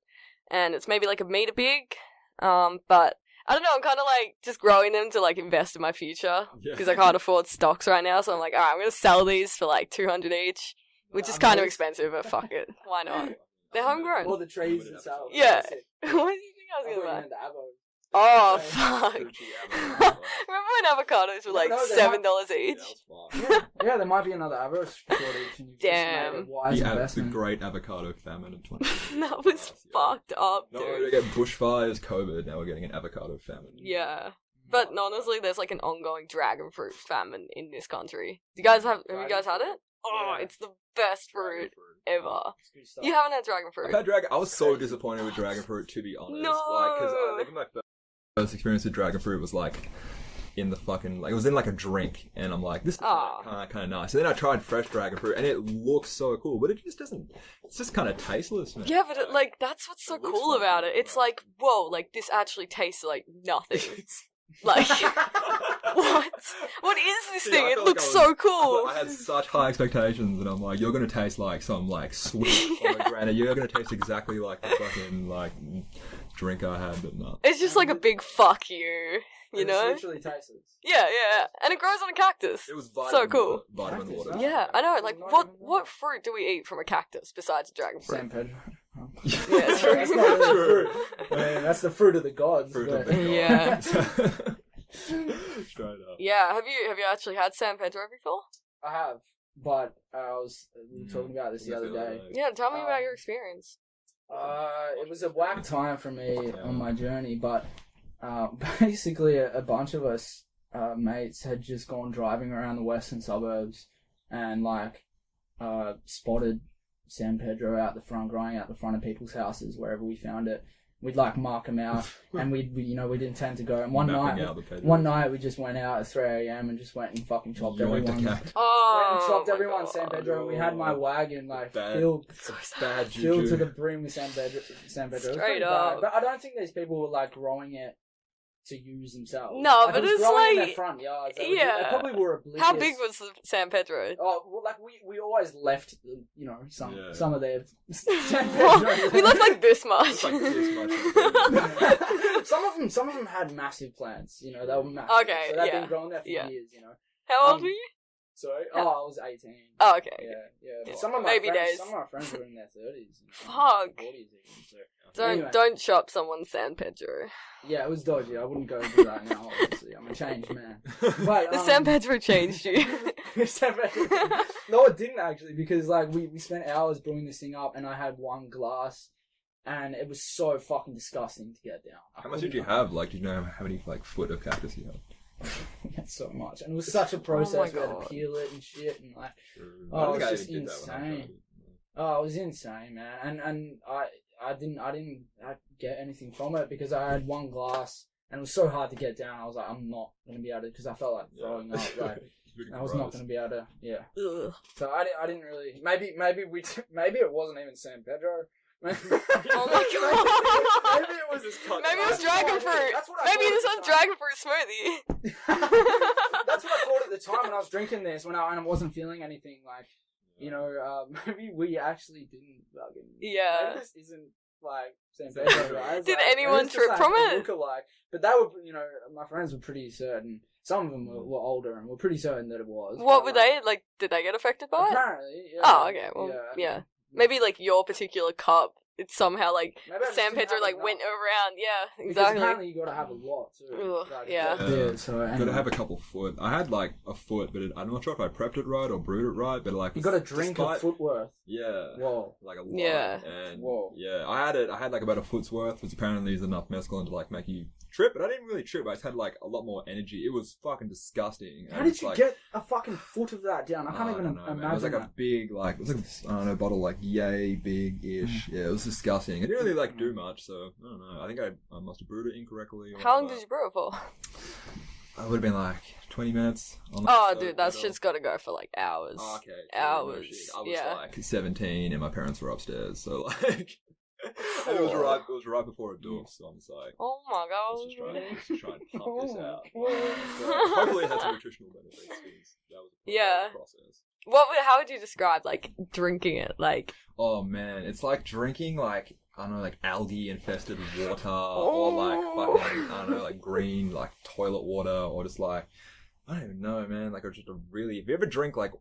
And it's maybe like a meter big. But I don't know, I'm kind of like just growing them to like invest in my future because I can't afford stocks right now. So I'm like, all right, I'm going to sell these for like $200 each, which is kind of expensive, but fuck it. Why not? They're homegrown. Or the trees themselves. Yeah. What do you think guys I get thought you back? meant the avos. Oh, Okay. fuck. Gucci Remember when avocados were like No, they're $7 Yeah, each? that was fine. Yeah, there might be another avos shortage, and you've Damn. just made a wise The investment. great avocado famine of 2020. That was fucked up, No, dude. we get bushfires, COVID. Now we're getting an avocado famine. Yeah. But honestly, there's like an ongoing dragon fruit famine in this country. You guys have you guys had it? Oh, Yeah. it's the best fruit ever. It's good stuff. You haven't had dragon fruit? I've had dragon. I was so disappointed with dragon fruit, to be honest. No. Like, because my first experience with dragon fruit was like in the fucking it was in like a drink, and I'm like, this is kind of nice. And then I tried fresh dragon fruit, and it looks so cool, but it just doesn't. It's just kind of tasteless, man. Yeah, but like that's what's so It looks cool fun, about it. It's right? like, whoa, like this actually tastes like nothing. Like, what? What is this See, thing? I It felt looks like so cool. I had such high expectations, and I'm like, you're gonna taste like some like sweet pomegranate. You're gonna taste exactly like the fucking like drink I had, but no. It's just like a big fuck you, you know? It's literally tasteless. Yeah, and it grows on a cactus. It was So vitamin cool. Vitamin Cactus, water. huh? Yeah, I know. Like, Not what even what fruit do we eat from a cactus besides dragon fruit? San Pedro. Yeah, it's true. That's not really fruit. I mean, that's the fruit of the gods. Fruit but- of the gods. Yeah. Straight up. Yeah, have you actually had San Pedro before? I have, but we were talking about this the other day. Yeah, tell me about your experience. It was a whack time for me on my journey, but basically a bunch of us mates had just gone driving around the western suburbs and like spotted San Pedro out the front, growing out the front of people's houses wherever we found it. We'd like mark them out, and we'd intend to go. And one night we just went out at 3 a.m. and just went and fucking chopped everyone. Went and Oh, chopped my everyone God. San Pedro. And we had my wagon like Bad. filled Bad filled juju. to the brim with San Pedro. It was Straight pretty up. bad. But I don't think these people were like growing it to use themselves. No, Like, but it was it's growing in like- their front yards. They yeah. they probably were oblivious. How big was the San Pedro? Oh, well, like we always left, some Yeah. some of their. We left like this much. It's like this much. some of them had massive plants. They were massive. Okay, so they'd yeah. been growing there for Yeah. years. How old were you? Sorry. Oh, I was 18. Oh, okay. Yeah. Yeah. Some of my Baby friends, days. Some of my friends were in their 30s. Fuck. 40s even. So. Anyway. Don't shop someone's San Pedro. Yeah, it was dodgy. I wouldn't go do that now. Obviously, I'm a changed man. But The San Pedro changed you. No, it didn't actually, because like we spent hours brewing this thing up, and I had one glass, and it was so fucking disgusting to get down. How much did you have? Like, do you know how many like foot of cactus you had? We had so much, and it was such a process. We had God. to peel it and shit, and like, True. Oh, I don't it's think I just even did that when I insane. tried it. oh, it was insane, man. And I didn't get anything from it because I had one glass, and it was so hard to get down. I was like, I'm not gonna be able to, because I felt like throwing up. Like, It's really I was not gross. going to be able to, yeah. Ugh. So I didn't really. Maybe it wasn't even San Pedro. Oh my God. Maybe it was this cut. Maybe it was dragon fruit. That's what I Maybe thought this at was the time. dragon fruit smoothie. That's what I thought at the time when I was drinking this, when I wasn't feeling anything. Like, maybe we actually didn't fucking. Yeah. Maybe this isn't like San Pedro, guys. Did Like, anyone it's just, trip from a it? lookalike. But they were, my friends were pretty certain. Some of them were older and were pretty certain that it was. What but, were they like? Did they get affected by it? Apparently, yeah. Oh, okay. Well, yeah. Maybe like your particular cup, it's somehow like Maybe I just San didn't Pedro have like enough. went around. Yeah, Because exactly. apparently you got to have a lot too. Ugh, Like, yeah. So Got to have a couple foot. I had like a foot, but I'm not sure if I prepped it right or brewed it right. But like You got to drink despite- a foot worth. Yeah. Whoa. Like a lot. Yeah. And Whoa. yeah, I had like about a foot's worth, which apparently is enough mescaline to like make you trip, but I didn't really trip. I just had like a lot more energy. It was fucking disgusting. How And did it's, you like, get a fucking foot of that down? I can't I even don't know, man. imagine It was like that. a big, like, it was like, I don't know, bottle like yay big-ish. Yeah, it was disgusting. It didn't really like do much, so I don't know. I think I must have brewed it incorrectly. Or How long did you brew it for? It would have been like 20 minutes. On the Oh, stove, dude, that you know. shit's got to go for like hours. Oh, okay. Hours, No shit. I was yeah. like 17 and my parents were upstairs, so like, and it was right before it doof, so I'm just like, Oh my let's God. just try and pump this out. Oh, So, hopefully it had some nutritional benefits, 'cause that was a Yeah. process. How would you describe like drinking it? Like, Oh man, it's like drinking like, I don't know, like algae infested water or like fucking, I don't know, like green like toilet water or just like, I don't even know, man, like just a really, if you ever drink like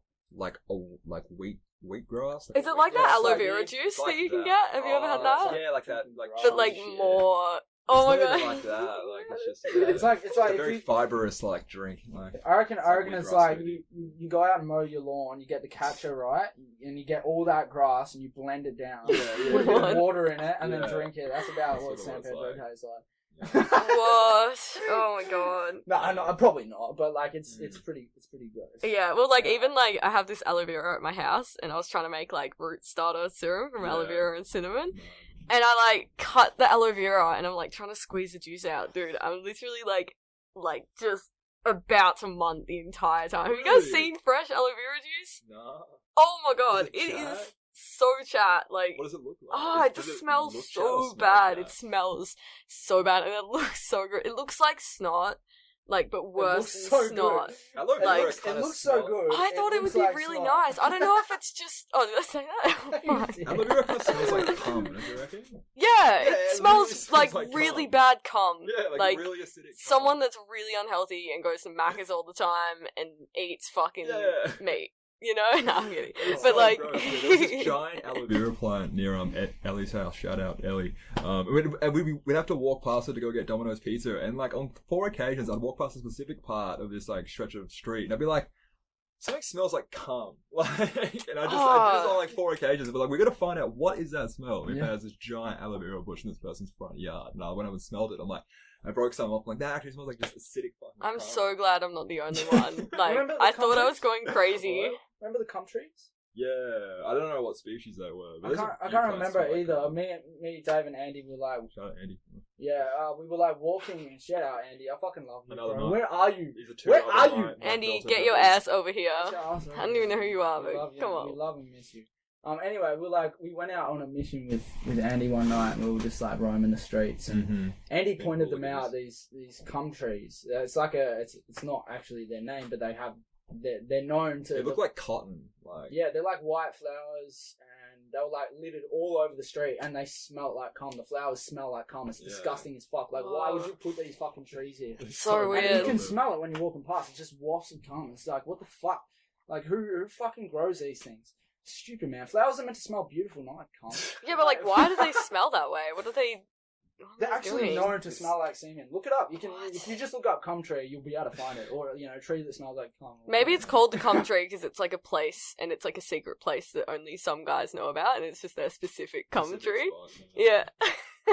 wheatgrass? is it like that Yeah, aloe like vera it. juice Like that you can that. get? Have you ever had that? Yeah, like that, like But like shit. more Oh my It's not god. even like that. Like it's just. It's like a if very you, fibrous like drink. Like I reckon it's like grass-fed. you go out and mow your lawn, you get the catcher right, and you get all that grass and you blend it down, put a bit What? of water in it, and then Yeah. drink it. That's about That's what what San it's Pedro like. tastes like. What? Oh my god. No, probably not. But like, it's pretty gross. Yeah, well, like, even, like, I have this aloe vera at my house, and I was trying to make, like, root starter serum from aloe Yeah. vera and cinnamon, and I, like, cut the aloe vera, and I'm, like, trying to squeeze the juice out. Dude, I'm literally, like, just about to munt the entire time. Have you guys Really? seen fresh aloe vera juice? Nah. Oh my god, it it chat? is so chat, like... What does it look like? Oh, it Does just smells look chat so or smell bad. chat? It smells so bad, and it looks so good. It looks like snot, like, but worse looks than so good. snot. Aloe Like, vera it kinda It looks so smells- good. I thought it would looks be like really snot. nice. I don't know if it's just... Oh, did I say that? Fuck. Aloe vera kind of smells like cum, don't you reckon? Yeah, it it literally smells smells like like really cum. bad cum. Yeah, like, Like, really acidic. Someone cum. that's really unhealthy and goes to Macca's all the time and eats fucking Yeah. meat. You know? No, I'm kidding. It's But so like... gross. Yeah, there was this giant aloe vera plant near Ellie's house. Shout out Ellie. We'd have to walk past it to go get Domino's pizza, and like on 4 occasions, I'd walk past a specific part of this like stretch of street, and I'd be like, something smells like cum. Like, and I did this on like 4 occasions, but like we got to find out what is that smell. If Yeah. there's this giant aloe vera bush in this person's front yard, and I went up and smelled it. I'm like, I broke some off. I'm like, that actually smells like just acidic fucking. I'm cum. so glad I'm not the only one. Like, Remember the I thought I was countries? going crazy. Remember the cum trees? Yeah, I don't know what species they were. But I there's a can't few remember plants that smell like either. cum. Me, Dave, and Andy were like, Shout out Andy. we were like walking. And shout out Andy, I fucking love you, Another bro. night. Where are you? These are two Where other are you? night- Andy, Delta get your members. ass over here. Shout out I don't even know who you are, We but love you. come We on. love and miss you. Anyway, we went out on a mission with Andy one night, and we were just like roaming the streets, and Mm-hmm. Andy pointed them hooligans. out. These cum trees. It's like it's not actually their name, but they're known to. They look like cotton. Like Yeah, they're like white flowers, and they were like littered all over the street, and they smelt like cum. The flowers smell like cum. It's Yeah. disgusting as fuck. Like, why would you put these fucking trees here? it's So And you weird. can smell it when you're walking past. It just wafts of cum. It's like, what the fuck? Like, who fucking grows these things? Stupid, man. Flowers are meant to smell beautiful, not like cum. Yeah, but like, why do they smell that way? What are they They're actually doing? known to smell like semen. Look it up. You can if you just look up cum tree, you'll be able to find it. Or a tree that smells like cum. Maybe it's called the cum tree because it's like a place, and it's like a secret place that only some guys know about, and it's just their specific cum Pacific tree. spot, Yeah.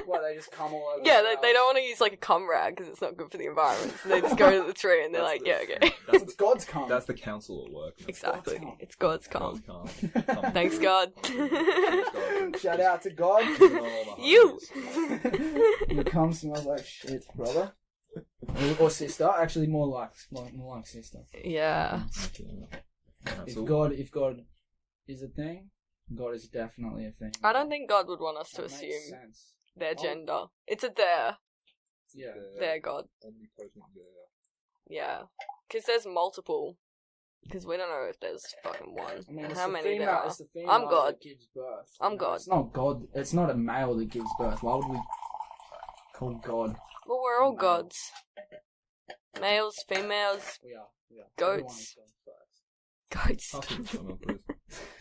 What, they just cum all over. Yeah, the they don't flowers? want to use like a cum rag because it's not good for the environment. So they just go to the tree and they're That's like, the- yeah, okay. That's It's God's cum. That's the council at work. man. Exactly. cum. It's God's God's cum. cum. Thanks, God. Shout out to God. You! Your cum smells like shit, brother. Or sister. Actually, more like sister. Yeah. If God is a thing, God is definitely a thing. I don't think God would want us to That makes assume sense. their Oh. gender. It's a their. Yeah. Their God. Omnipotent there. Yeah. Because there's multiple. Because we don't know if there's fucking one. I mean, And it's how the many female, there are. it's the female I'm God. that gives birth. I'm God. It's not God. It's not a male that gives birth. Why would we call God? Well, we're all gods. Males, females, We are. Goats. Everyone is goats. Pass me the soy milk, please. God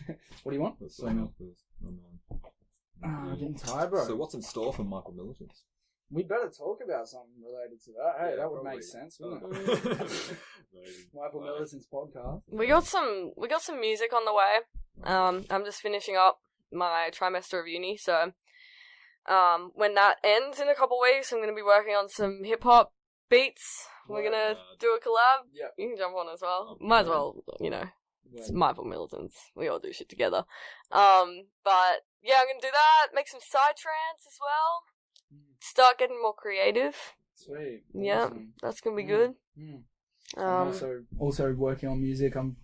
first. What do you want? The soy milk, please. Oh, no. I'm getting tired, bro. So what's in store for Mindful Militants? We better talk about something related to that. Hey, Yeah, that would probably. make sense, wouldn't it? Maybe. Mindful Militants podcast. We got some music on the way. I'm just finishing up my trimester of uni, so when that ends in a couple weeks, I'm gonna be working on some hip hop beats. We're gonna do a collab. Yep. You can jump on as well. Oh, Might as yeah. well, it's Well, Mindful Militants. We all do shit together. But yeah, I'm gonna do that. Make some psytrance as well. Start getting more creative. Sweet. Yeah, Awesome. that's gonna be good. Mm. I'm also working on music. I'm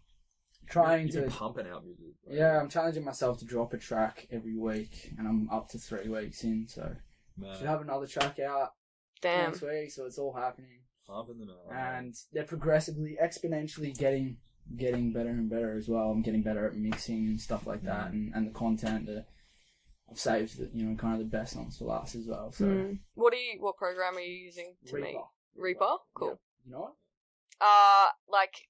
trying You've been to. pumping out music. right? Yeah, I'm challenging myself to drop a track every week, and I'm up to 3 weeks in, so Man, should have another track out Damn. next week. So it's all happening, pumping them out. and they're progressively, exponentially getting better and better as well. I'm getting better at mixing and stuff like that, and the content. I've saved the, kind of the best ones for last as well. So What program are you using to make Reaper? Cool. Yeah. You know what? Like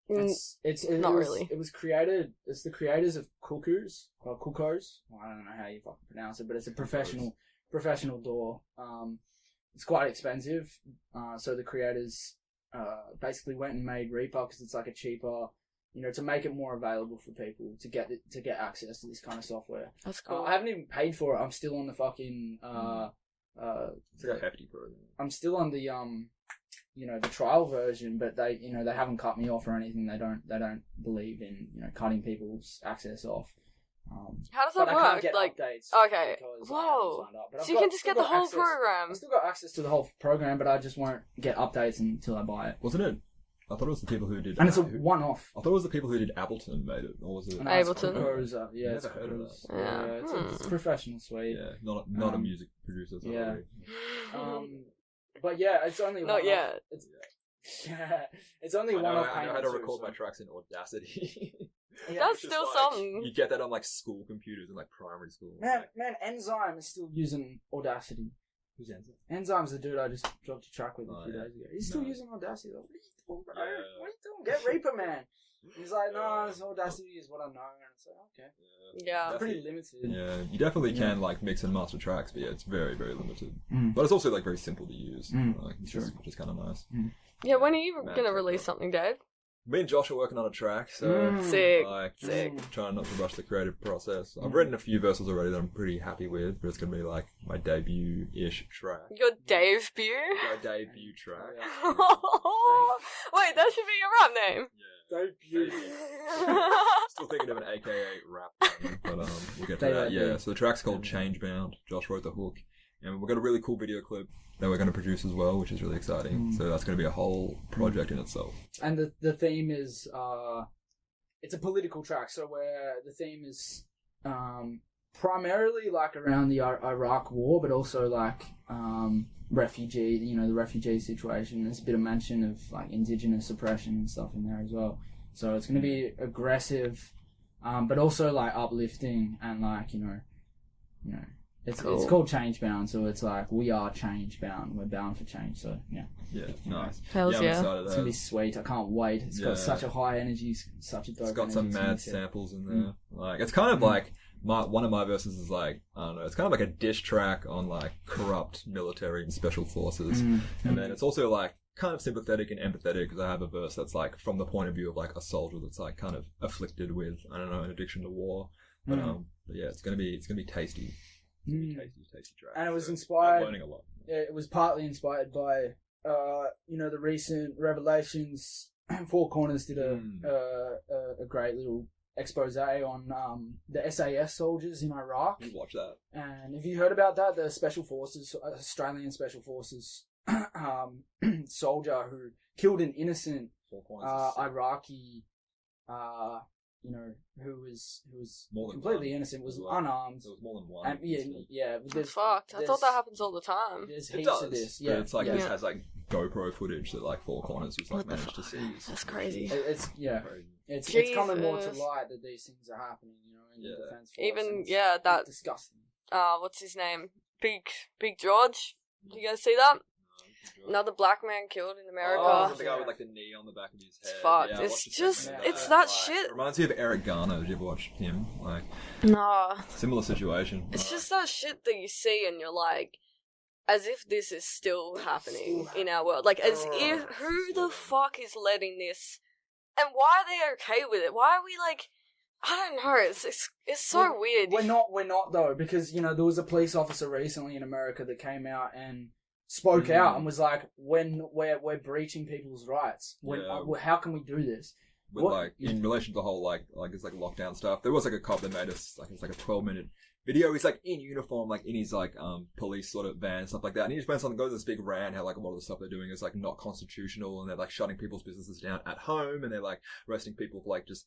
It's Not really. It was created. It's the creators of Cuckoos or Cuckoos. I don't know how you fucking pronounce it, but it's a professional door. it's quite expensive. So the creators basically went and made Reaper because it's like a cheaper, to make it more available for people to get access to this kind of software. That's cool. I haven't even paid for it. I'm still on the fucking It's like a hefty program. I'm still on the the trial version, but they they haven't cut me off or anything. They don't believe in cutting people's access off. How does But that I can't work? get like, updates. okay, because I whoa. haven't signed up. But So I've you can got- just still get the got whole access- program. I've still got access to the whole program, but I just won't get updates until I buy it. Wasn't it? I thought it was the people who did. And it's a who- one-off. I thought it was the people who did Ableton made it, or was it? And it's Ableton. Cucuruzza. Yeah, Never it's heard of Cucuruzza. that. Yeah. It's a professional suite. Yeah, not a Um, music producer. So yeah. really. But yeah, it's only Not one-off. yet. It's only I know one-off how payment to too, record so- my tracks in Audacity. Yeah. That's It's just still like, something. You get that on like school computers in like primary school. Man, Enzyme is still using Audacity. Who's Enzo? Enzyme's the dude I just dropped a track with a Oh, few yeah. days ago. He's still No. using Audacity. Like, what are you doing, bro? Yeah. What are you doing? Get Reaper, man. He's like, no, this Audacity is what I know. And it's like, okay. Yeah. It's pretty limited. Yeah, you definitely can like mix and master tracks, but yeah, it's very, very limited. Mm. But it's also like very simple to use, like, Sure. which is kind of nice. Yeah, when are you Man, gonna check release that. something, Dave? Me and Josh are working on a track, so Sick. like Sick. trying not to rush the creative process. I've written a few verses already that I'm pretty happy with, but it's gonna be like my debut-ish track. Your debut? My debut track. Wait, that should be your rap name. Debut. Still thinking of an AKA rap name, but we'll get to that. Debut. Yeah, so the track's called Change Bound. Josh wrote the hook, and we've got a really cool video clip that we're going to produce as well, which is really exciting. So that's going to be a whole project in itself. And the theme is it's a political track, so where the theme is primarily like around the Iraq war, but also like refugee, the refugee situation. There's a bit of mention of like indigenous oppression and stuff in there as well. So it's going to be aggressive, but also like uplifting and like it's called Change Bound, so it's like we are change bound. We're bound for change. So yeah. Yeah, nice. Hells I'm yeah. excited. It's gonna be sweet. I can't wait. It's got such a high energy, such a dope. It's got some energy. mad It's gonna be samples in there. Like it's kind of like one of my verses is like I don't know. It's kind of like a diss track on like corrupt military and special forces, and then it's also like kind of sympathetic and empathetic because I have a verse that's like from the point of view of like a soldier that's like kind of afflicted with an addiction to war. But yeah, it's gonna be tasty. Tasty track. And it was So inspired. I'm learning a lot. It was partly inspired by the recent revelations. Four Corners did a great little expose on the SAS soldiers in Iraq. You watch that. And have you heard about that? The special forces, Australian special forces soldier who killed an innocent Iraqi, who was More than completely one. innocent, was It was like- unarmed. There was more than one. And yeah. That's fucked. I thought that happens all the time. There's It heaps does, of this. but Yeah, it's like yeah. this has like GoPro footage that like Four Corners was like What the managed to seize. That's crazy. It's Crazy. it's coming more to Jesus. light that these things are happening. In the Yeah. defense force. Even, and it's yeah, that- disgusting. What's his name? Big George. You guys see that? Another black man killed in America. Oh, the guy with like the knee on the back of his head. It's fucked. Yeah, I It's watched a just- segment of it's that Like, shit. It reminds me of Eric Garner. Did you ever watch him? Like Nah. similar situation. It's just that shit that you see and you're like, as if this is still happening in our world. Like, as if, who the fuck is letting this, and why are they okay with it? Why are we like, I don't know, it's so weird. We're not though, because there was a police officer recently in America that came out and spoke out and was like, when we're breaching people's rights, how can we do this? With like in relation to the whole like it's like lockdown stuff. There was like a cop that made us like it's like a 12-minute video. He's like in uniform, like in his like police sort of van and stuff like that. And he just went on and goes this big rant how like a lot of the stuff they're doing is like not constitutional and they're like shutting people's businesses down at home and they're like arresting people for like just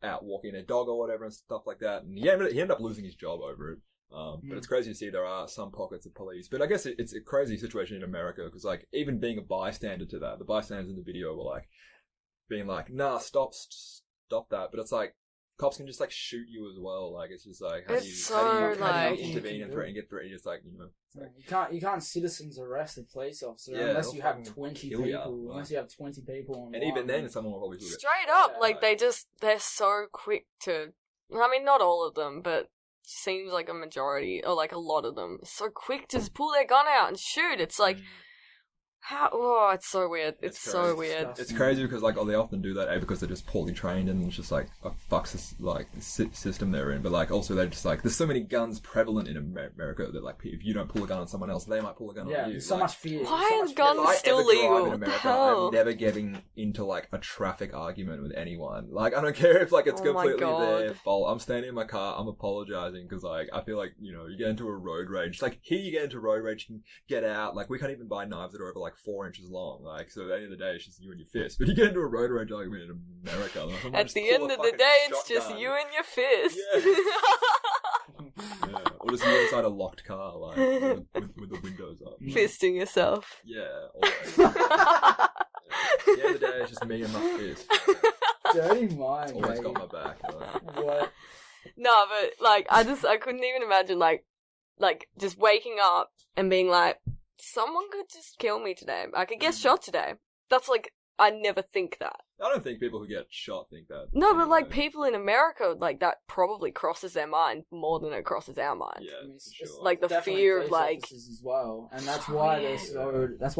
out walking their dog or whatever and stuff like that. And he ended up losing his job over it. But it's crazy to see there are some pockets of police. But I guess it's a crazy situation in America because like even being a bystander to that, the bystanders in the video were like being like, nah, stop that. But it's like cops can just like shoot you as well. Like it's just like how do you intervene and threaten, get threatened? It's like it's like, you can't citizens arrest a police officer Yeah, unless they'll you have fucking 20 kill ya, people. like. Unless you have 20 people on. and even then someone will probably do it. Straight up, Yeah, like they're so quick to, I mean, not all of them, but seems like a majority, or like a lot of them, so quick to just pull their gun out and shoot. It's like, how? Oh, it's so weird. It's so weird. It's crazy because like, they often do that because they're just poorly trained and it's just like a fucks this like system they're in. But like, also they're just like, there's so many guns prevalent in America that like, if you don't pull a gun on someone else, they might pull a gun on you. There's so much fear. Why There's are so much fear. guns If I still ever drive legal? in What the America, hell? I'm never getting into like a traffic argument with anyone. Like, I don't care if like it's Oh my completely their God. fault. I'm standing in my car, I'm apologizing because like I feel like, you know, you get into a road rage. Like here, you get into road rage, you can get out. Like we can't even buy knives that are over like 4 inches long. Like so, at the end of the day, it's just you and your fist. But you get into a road rage argument in America. Like, At the end of the day, it's just you and your fist. Yeah. Yeah. Or just you inside a locked car, like with the windows up. Fisting yourself. Yeah, always. Yeah. At the end of the day, it's just me and my fist. Dirty mind, Always baby. got my back. Like. What? No, but like I couldn't even imagine like just waking up and being like, someone could just kill me today. I could get shot today. That's like, I never think that. I don't think people who get shot think that. No, but like anyway. people in America, like that probably crosses their mind more than it crosses our mind. Yeah, I mean, for it's sure. Like the definitely fear of police like, officers as well, and that's Oh, why yeah.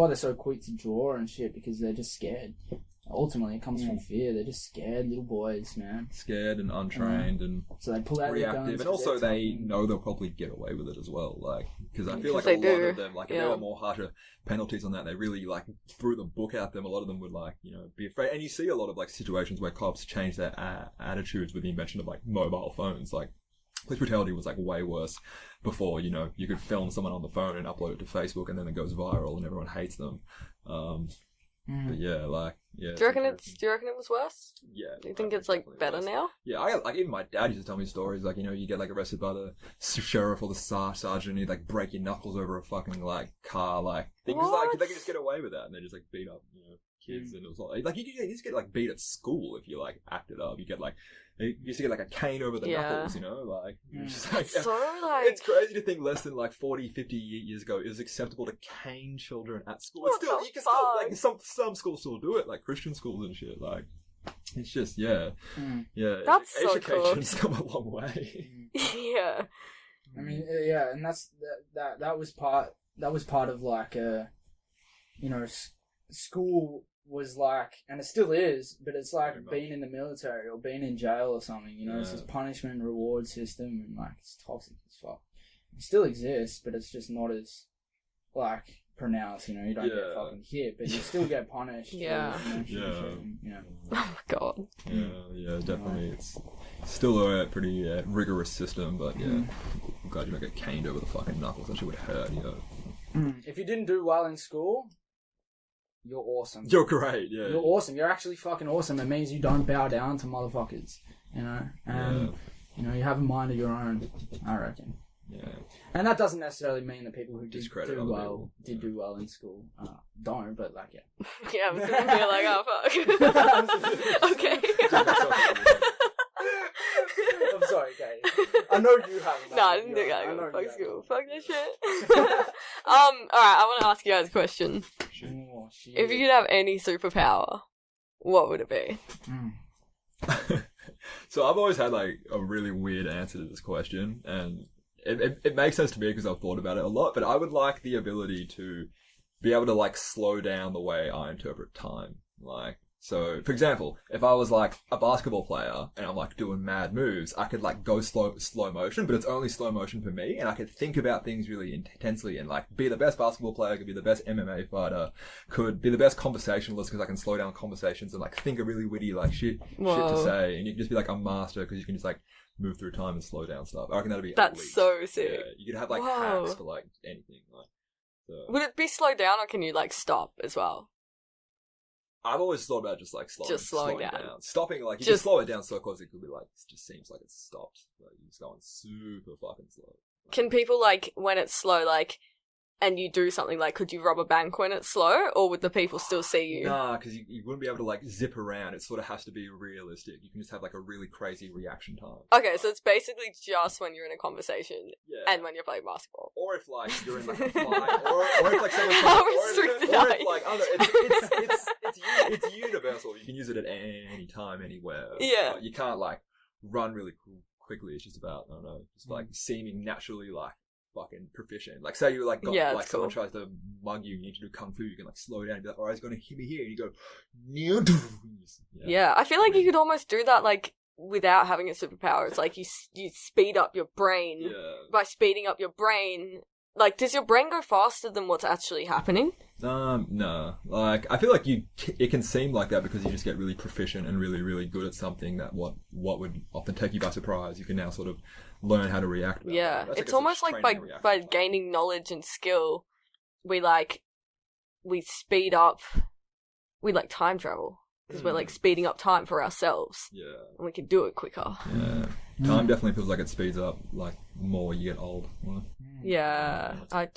they're so quick to draw and shit, because they're just scared. Ultimately, it comes from fear. They're just scared little boys, man. Scared and untrained and So they pull out their guns. reactive, and 'cause also they're they tough. know they'll probably get away with it as well. Like, because I feel like Because a they lot do. of them, like, if Yeah. there were more harsher penalties on that, they really like threw the book at them. A lot of them would like, you know, be afraid. And you see a lot of like situations where cops change their attitudes with the invention of like mobile phones. Like, police brutality was like way worse before. You know, you could film someone on the phone and upload it to Facebook, and then it goes viral, and everyone hates them. But yeah, like, yeah. do you reckon it was worse? Yeah. Do you think it's like definitely better worse. now? Yeah, like even my dad used to tell me stories like, you know, you get like arrested by the sheriff or the sergeant, and you like break your knuckles over a fucking like car, like things like What? they can just get away with that, and they just like beat up, you know, kids, and it was like you just get like beat at school if you like acted up. You get like you used to get like a cane over the Yeah. knuckles, you know, like it's just like So like, it's crazy to think less than like 40, 50 years ago it was acceptable to cane children at school. It's What still the you can still fuck? like some schools still do it, like Christian schools and shit. Like it's just yeah. That's so Education's come a long way. yeah. I mean, yeah, and that was part of like you know, school was like, and it still is, but it's like Very much. being in the military or being in jail or something. You know, it's Yeah. this punishment and reward system, and like it's toxic as fuck. It still exists, but it's just not as like pronounced. You know, you don't get Yeah. fucking hit, but you still get punished. Yeah. Yeah. Oh my god. Yeah, definitely. It's still a pretty rigorous system, but yeah, I'm glad you don't get caned over the fucking knuckles. That shit would hurt, you know. If you didn't do well in school, you're awesome. You're great, yeah. You're awesome. You're actually fucking awesome. It means you don't bow down to motherfuckers, you know. And you know, you have a mind of your own, I reckon. Yeah. And that doesn't necessarily mean that people who Discredit do other well people. do well in school don't. But like, yeah. Yeah, I'm sitting here like, oh fuck. Okay. I'm sorry, Katie. I know you haven't. No, I didn't do I that. know Fuck you school. Fuck that shit. Alright, I want to ask you guys a question. haven't. Oh, shit. If you could have any superpower, what would it be? So I've always had like a really weird answer to this question, and it makes sense to me because I've thought about it a lot, but I would like the ability to be able to like slow down the way I interpret time. Like, so for example, if I was like a basketball player and I'm like doing mad moves, I could like go slow motion, but it's only slow motion for me, and I could think about things really intensely and like be the best basketball player, could be the best MMA fighter, could be the best conversationalist because I can slow down conversations and like think of really witty like shit to Whoa. say, and you can just be like a master because you can just like move through time and slow down stuff. I reckon that'd be That's elite. so sick. Yeah, you could have like Whoa. hacks for like anything. Like, so. Would it be slow down or can you like stop as well? I've always thought about just like slowing down. stopping. Like you Just- can slow it down so close it could be like it just seems like it's stopped. Like you're just going super fucking slow. Can people like, when it's slow, like, and you do something like, could you rob a bank when it's slow, or would the people still see you? Nah, because you wouldn't be able to like zip around. It sort of has to be realistic. You can just have like a really crazy reaction time. Okay, so it's basically just when you're in a conversation Yeah. and when you're playing basketball. Or if like you're in like a fight, or if like someone's How or if- restricted or are if, you? like I don't know, it's universal. You can use it at any time, anywhere. Yeah. You can't like run really quickly. It's just about, I don't know, just like seeming naturally like fucking proficient. Like say you like got Yeah, like it's someone cool. tries to mug you, you need to do kung fu, you can like slow down and be like, alright, he's gonna hit me here, and you go Yeah, I feel like you could almost do that like without having a superpower. It's like you speed up your brain. Yeah. By speeding up your brain, like, does your brain go faster than what's actually happening? No. Like, I feel like it can seem like that because you just get really proficient and really, really good at something that what would often take you by surprise, you can now sort of learn how to react. Yeah, That's, I it's guess, almost like training and reaction. by gaining knowledge and skill, we speed up, we like time travel. Because we're like speeding up time for ourselves. Yeah. And we can do it quicker. Yeah. Time definitely feels like it speeds up, like, more you get old. Like, Yeah. That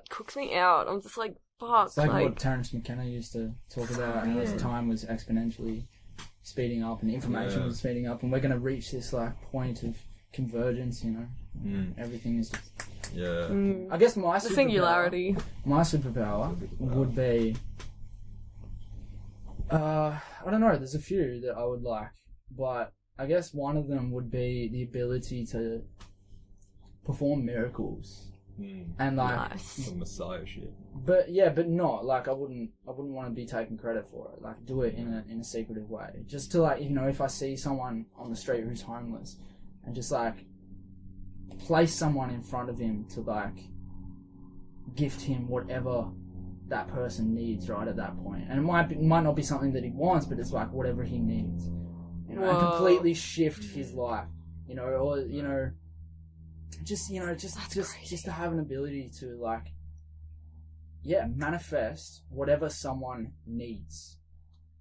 cooks me out. I'm just like, fuck. It's like what Terence McKenna used to talk about, and as time was exponentially speeding up and information was speeding up, and we're going to reach this like point of convergence, you know. Everything is just... yeah. I guess the singularity. My superpower would be... I don't know, there's a few that I would like, but I guess one of them would be the ability to perform miracles. And like Some messiah shit. but not like I wouldn't want to be taken credit for it. Like do it in a secretive way. Just to like, you know, if I see someone on the street who's homeless and just like place someone in front of him to like gift him whatever that person needs right at that point. And it might not be something that he wants, but it's like whatever he needs. You know, and completely shift his life. You know, or you know, just to have an ability to like, manifest whatever someone needs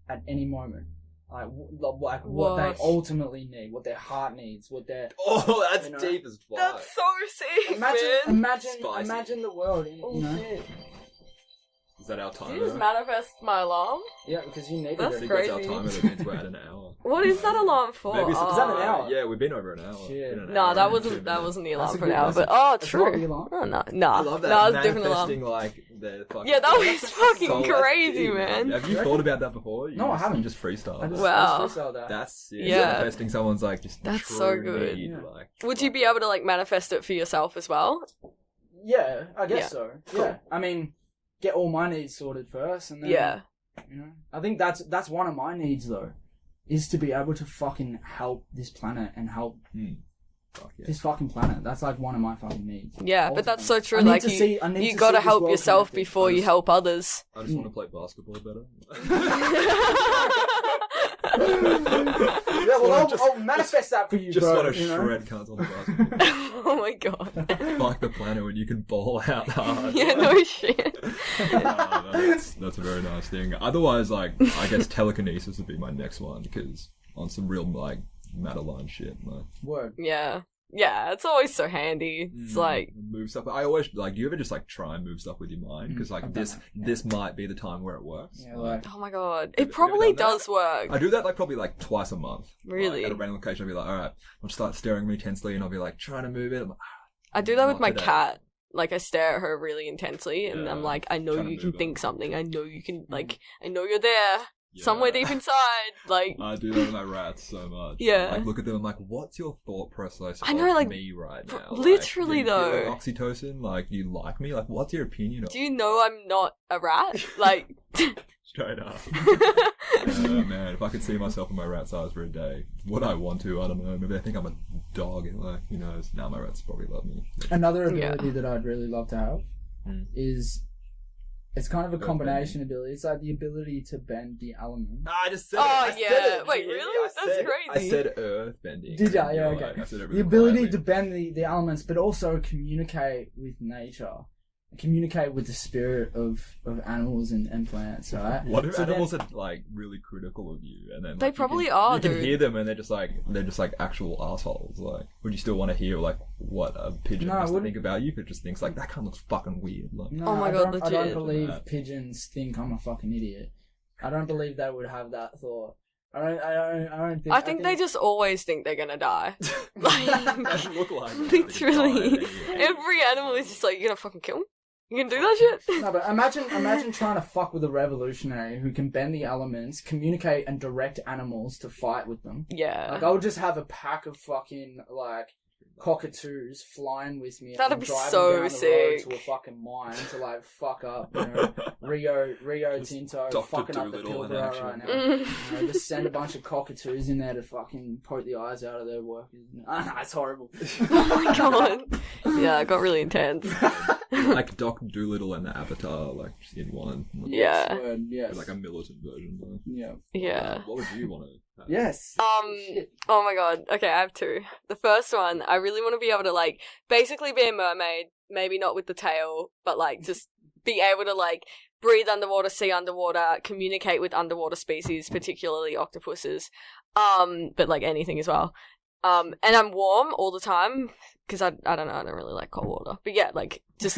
at any moment. Like what they ultimately need, what their heart needs, what their that's you know, deep as fuck. That's so sick, man. Imagine the world. You know? Shit. Is that our Did timer? you just manifest my alarm? Yeah, because you needed That's I it. think crazy. that's our timer. That means we're at an hour. What is that alarm for? Maybe it's Is that an hour? Yeah, we've been over an hour. Shit. Been an No, hour that and 2 wasn't minutes. the alarm That's a for an good- hour. that's But not true. the alarm? Oh, no, I love that. that was a different alarm. Manifesting like the fucking. Yeah, that was fucking So that's crazy, deep, man. Have you thought about that before? No, I haven't. Just freestyle. I that. just Wow. freestyled that. That's sick. Yeah. Manifesting someone's like just That's true so good. need, Yeah. like, Would you be able to like manifest it for yourself as well? Yeah, I guess Yeah. so. Yeah, I mean, get all my needs sorted first, and then Yeah. you know, I think that's one of my needs though, is to be able to fucking help this planet and help Fuck yeah. this fucking planet. That's like one of my fucking needs. Yeah, but that's so Ultimately. true. I need Like to see- I need you to gotta see this help world yourself connected. before you help others. I just want to play basketball better. Yeah, well, I'll manifest that for you, Just bro. want to you know? shred cunts on the basketball. Oh my god. Fuck the planet when you can ball out hard. Yeah, no shit. No, that's a very nice thing. Otherwise, like, I guess telekinesis would be my next one because on some real like Madeline shit, like Word. Yeah. Yeah, it's always so handy. It's like, move stuff. I always like. Do you ever just like try and move stuff with your mind? Because like I've done this, that, yeah. this might be the time where it works. Yeah, like oh my god. Have It you probably ever done that? does work. I do that like probably like twice a month. Really? Like, at a random occasion, I'll be like, all right, I'll start staring really intensely, and I'll be like trying to move it. I'm like, I do that with Not my today. cat. Like, I stare at her really intensely, and Yeah, I'm like, I know trying to you can move think on. something. I know you can, like, I know you're there. yeah. Somewhere deep inside. Like, I do that with my rats so much. Yeah. Like, look at them. I'm like, what's your thought process? I know, of like, me right now. literally, like, do you feel though. like oxytocin. Like, you like me? Like, what's your opinion of? do you know I'm not a rat? Like, Straight up. Man, if I could see myself in my rat size for a day, would I want to? I don't know. Maybe I think I'm a dog, and like, who knows? Now my rats probably love me. another Yeah. ability that I'd really love to have is. It's kind of a combination ability. It's like the ability to bend the elements. I just said Oh, it. I yeah. said it. Wait, Did you hear me? really? I That's said- crazy. I said earth bending. Did ya? And Yeah, you're okay. like, I said it The really ability quietly. to bend the elements, but also communicate with nature. Communicate with the spirit of animals and plants, right? What if So then- animals are like really critical of you, and then like, They you probably can, are, You can dude. hear them, and they're just like actual assholes. Like, would you still want to hear like what a pigeon No, I has to wouldn't. think about you? If it just thinks like that kind of looks fucking weird. Like, No, Oh my I God, don't, I don't legit. believe Yeah. pigeons think I'm a fucking idiot. I don't believe they would have that thought. I don't think. I think they just always think they're gonna die. that doesn't look like it. Literally. It's fine. Every animal is just like, you're gonna fucking kill me? You can do that shit? No, but imagine trying to fuck with a revolutionary who can bend the elements, communicate and direct animals to fight with them. Yeah. Like, I would just have a pack of fucking, like, cockatoos flying with me. That'd and be driving so down the sick. road to a fucking mine to, like, fuck up, you know, Rio Tinto, Dr. fucking up the Dolittle in Pilbara action. right now. You know, just send a bunch of cockatoos in there to fucking poke the eyes out of their workers. It's horrible. Oh my god. Yeah, it got really intense. Like Dr. Dolittle and the Avatar, like just in one. Yeah. Word, yes. Like a militant version. Though. Yeah. Yeah. What would you want to have? Yes. Oh my god. Okay, I have two. The first one, I really want to be able to, like, basically be a mermaid, maybe not with the tail, but, like, just be able to, like, breathe underwater, see underwater, communicate with underwater species, particularly octopuses, but, like, anything as well. And I'm warm all the time, because I don't know, I don't really like cold water. But yeah, like, just,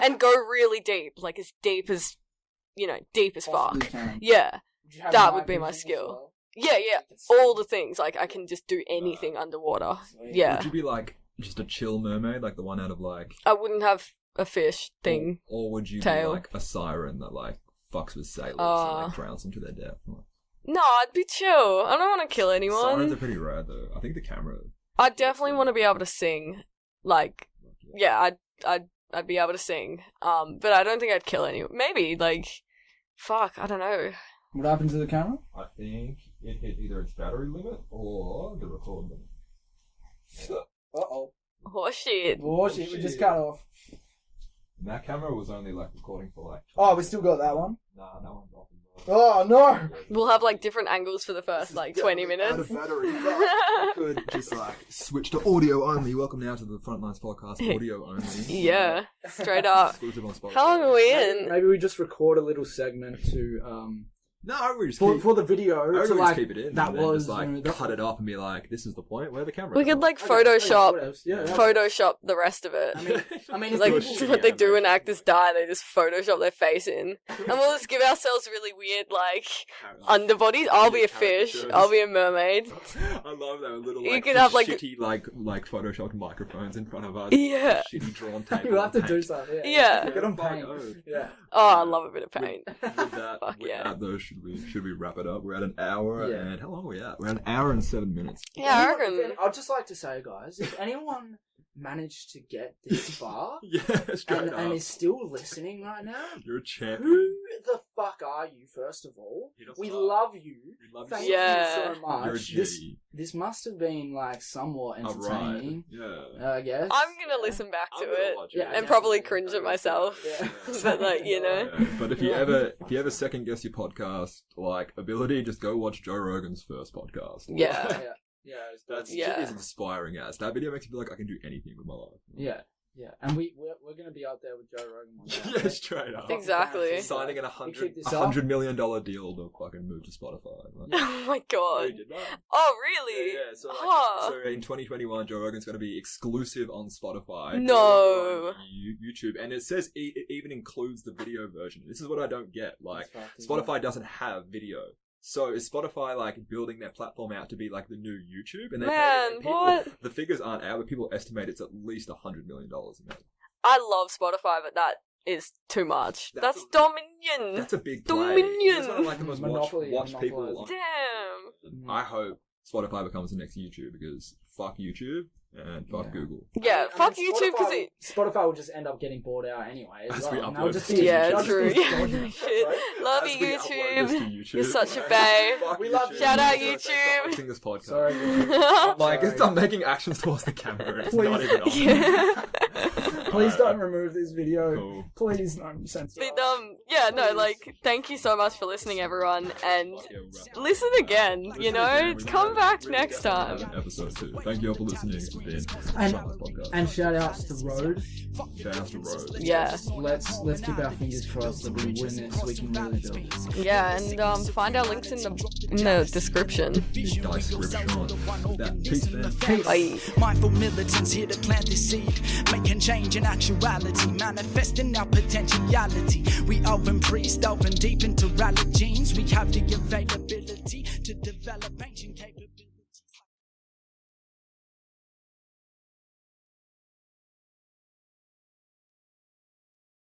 and go really deep, like, as deep as, you know, deep as fuck. Yeah, that would be my skill. Yeah, all the things, like, I can just do anything underwater. Yeah. Would you be like just a chill mermaid, like the one out of like? I wouldn't have a fish thing. Or would you tail. be like a siren that like fucks with sailors and like drowns them to their death? No, I'd be chill. I don't want to kill anyone. Sirens are pretty rad though. I think the camera. I definitely want to be able to sing. Like, yeah, I'd be able to sing. But I don't think I'd kill anyone. Maybe, like, fuck, I don't know. What happened to the camera? I think it hit either its battery limit or the record limit. Uh-oh. Oh shit. Oh shit, we just cut off. And that camera was only like recording for like. Oh, we still got that one? Nah, that one's off. Oh no! We'll have like different angles for the first like 20 minutes. Out of battery. I could just like switch to audio only. Welcome now to the Frontlines podcast, audio only. Yeah, straight up. Exclusive on Spotify. How long are we in? Maybe we just record a little segment to No, we just for the video. I To would like keep it in. that and then was just like you know, that- cut it up and be like, "This is the point where the camera." We could like Okay, what Photoshop else? Yeah. Photoshop the rest of it. I mean, if Like people- what they do when actors die, they just Photoshop their face in, and we'll just give ourselves really weird like underbodies. I'll be a fish. I'll be a mermaid. I love that little. You Like, could have, like- shitty like photoshopped microphones in front of us. Yeah. Shitty drawn tape. you have to on do paint. something. Yeah. Get on Fuck paint. oath. Yeah. Oh, I love a bit of paint. With that, Fuck with yeah. that though, should we wrap it up? We're at an hour Yeah. and how long are we at? We're at an hour and 7 minutes. Yeah, I Anyone- reckon. I'd just like to say, guys, if anyone managed to get this far Yeah, straight up. and is still listening right now, You're a champion. who the fuck are you? First of all, Hit us we up. love you. We love Thank you. Yeah. you so much. You're a G. This must have been like somewhat A ride. entertaining. Yeah. I guess. I'm gonna listen back to I'm gonna it watch Yeah, and probably cringe at myself. Yeah. But like, you know. Yeah, but if you ever second guess your podcast like ability, just go watch Joe Rogan's first podcast. Yeah. Yeah. That's Yeah. as inspiring as that video makes you feel like I can do anything with my life. Yeah. And we're gonna be out there with Joe Rogan one day. Yeah, straight up. Exactly. Signing an We keep this up. $100 million deal to fucking move to Spotify. Like, Oh my god. we did that. Oh really? Yeah, so, like, Huh. so in 2021, Joe Rogan's going to be exclusive on Spotify. No. on YouTube, and it says it even includes the video version. This is what I don't get. Like, That's fucked, Spotify doesn't have video. So is Spotify like building their platform out to be like the new YouTube? And Man, what? The figures aren't out, but people estimate it's at least $100 million. I love Spotify, but that is too much. That's That's Dominion. That's a big play. Dominion. It's not like the most Monopoly, watched people. monopolized. Damn. I hope Spotify becomes the next YouTube because fuck YouTube and fuck Yeah. Google. Yeah, I fuck mean, YouTube because it. Spotify will just end up getting bought out anyway. As we And upload they'll just to be- Yeah, they'll just true. be Yeah, dodging shit. us, right? Love As you, we upload this to YouTube. YouTube. You're such a bae. Fuck We love YouTube. Shout out Stop YouTube. hosting this podcast. Sorry. YouTube. Like, Sorry. stop making actions towards the camera. It's Please. not even on. Yeah. Please don't remove this video. Cool. Please don't censor. But yeah, no, like, thank you so much for listening, everyone, and listen again. You know, come back next time. Episode 2. Thank you all for listening. It's been And- Frontlines podcast. And shout outs to Road. Shout out to Rose. Yeah, Let's keep our fingers crossed that we win this. We can really do it. yeah, and find our links in the description. Description. That peace, man. Bye. Mindful militants here to plant the seed, making change in actuality, manifesting our potentiality. We open priest, open deep into rally genes. We have the availability to develop ancient capabilities.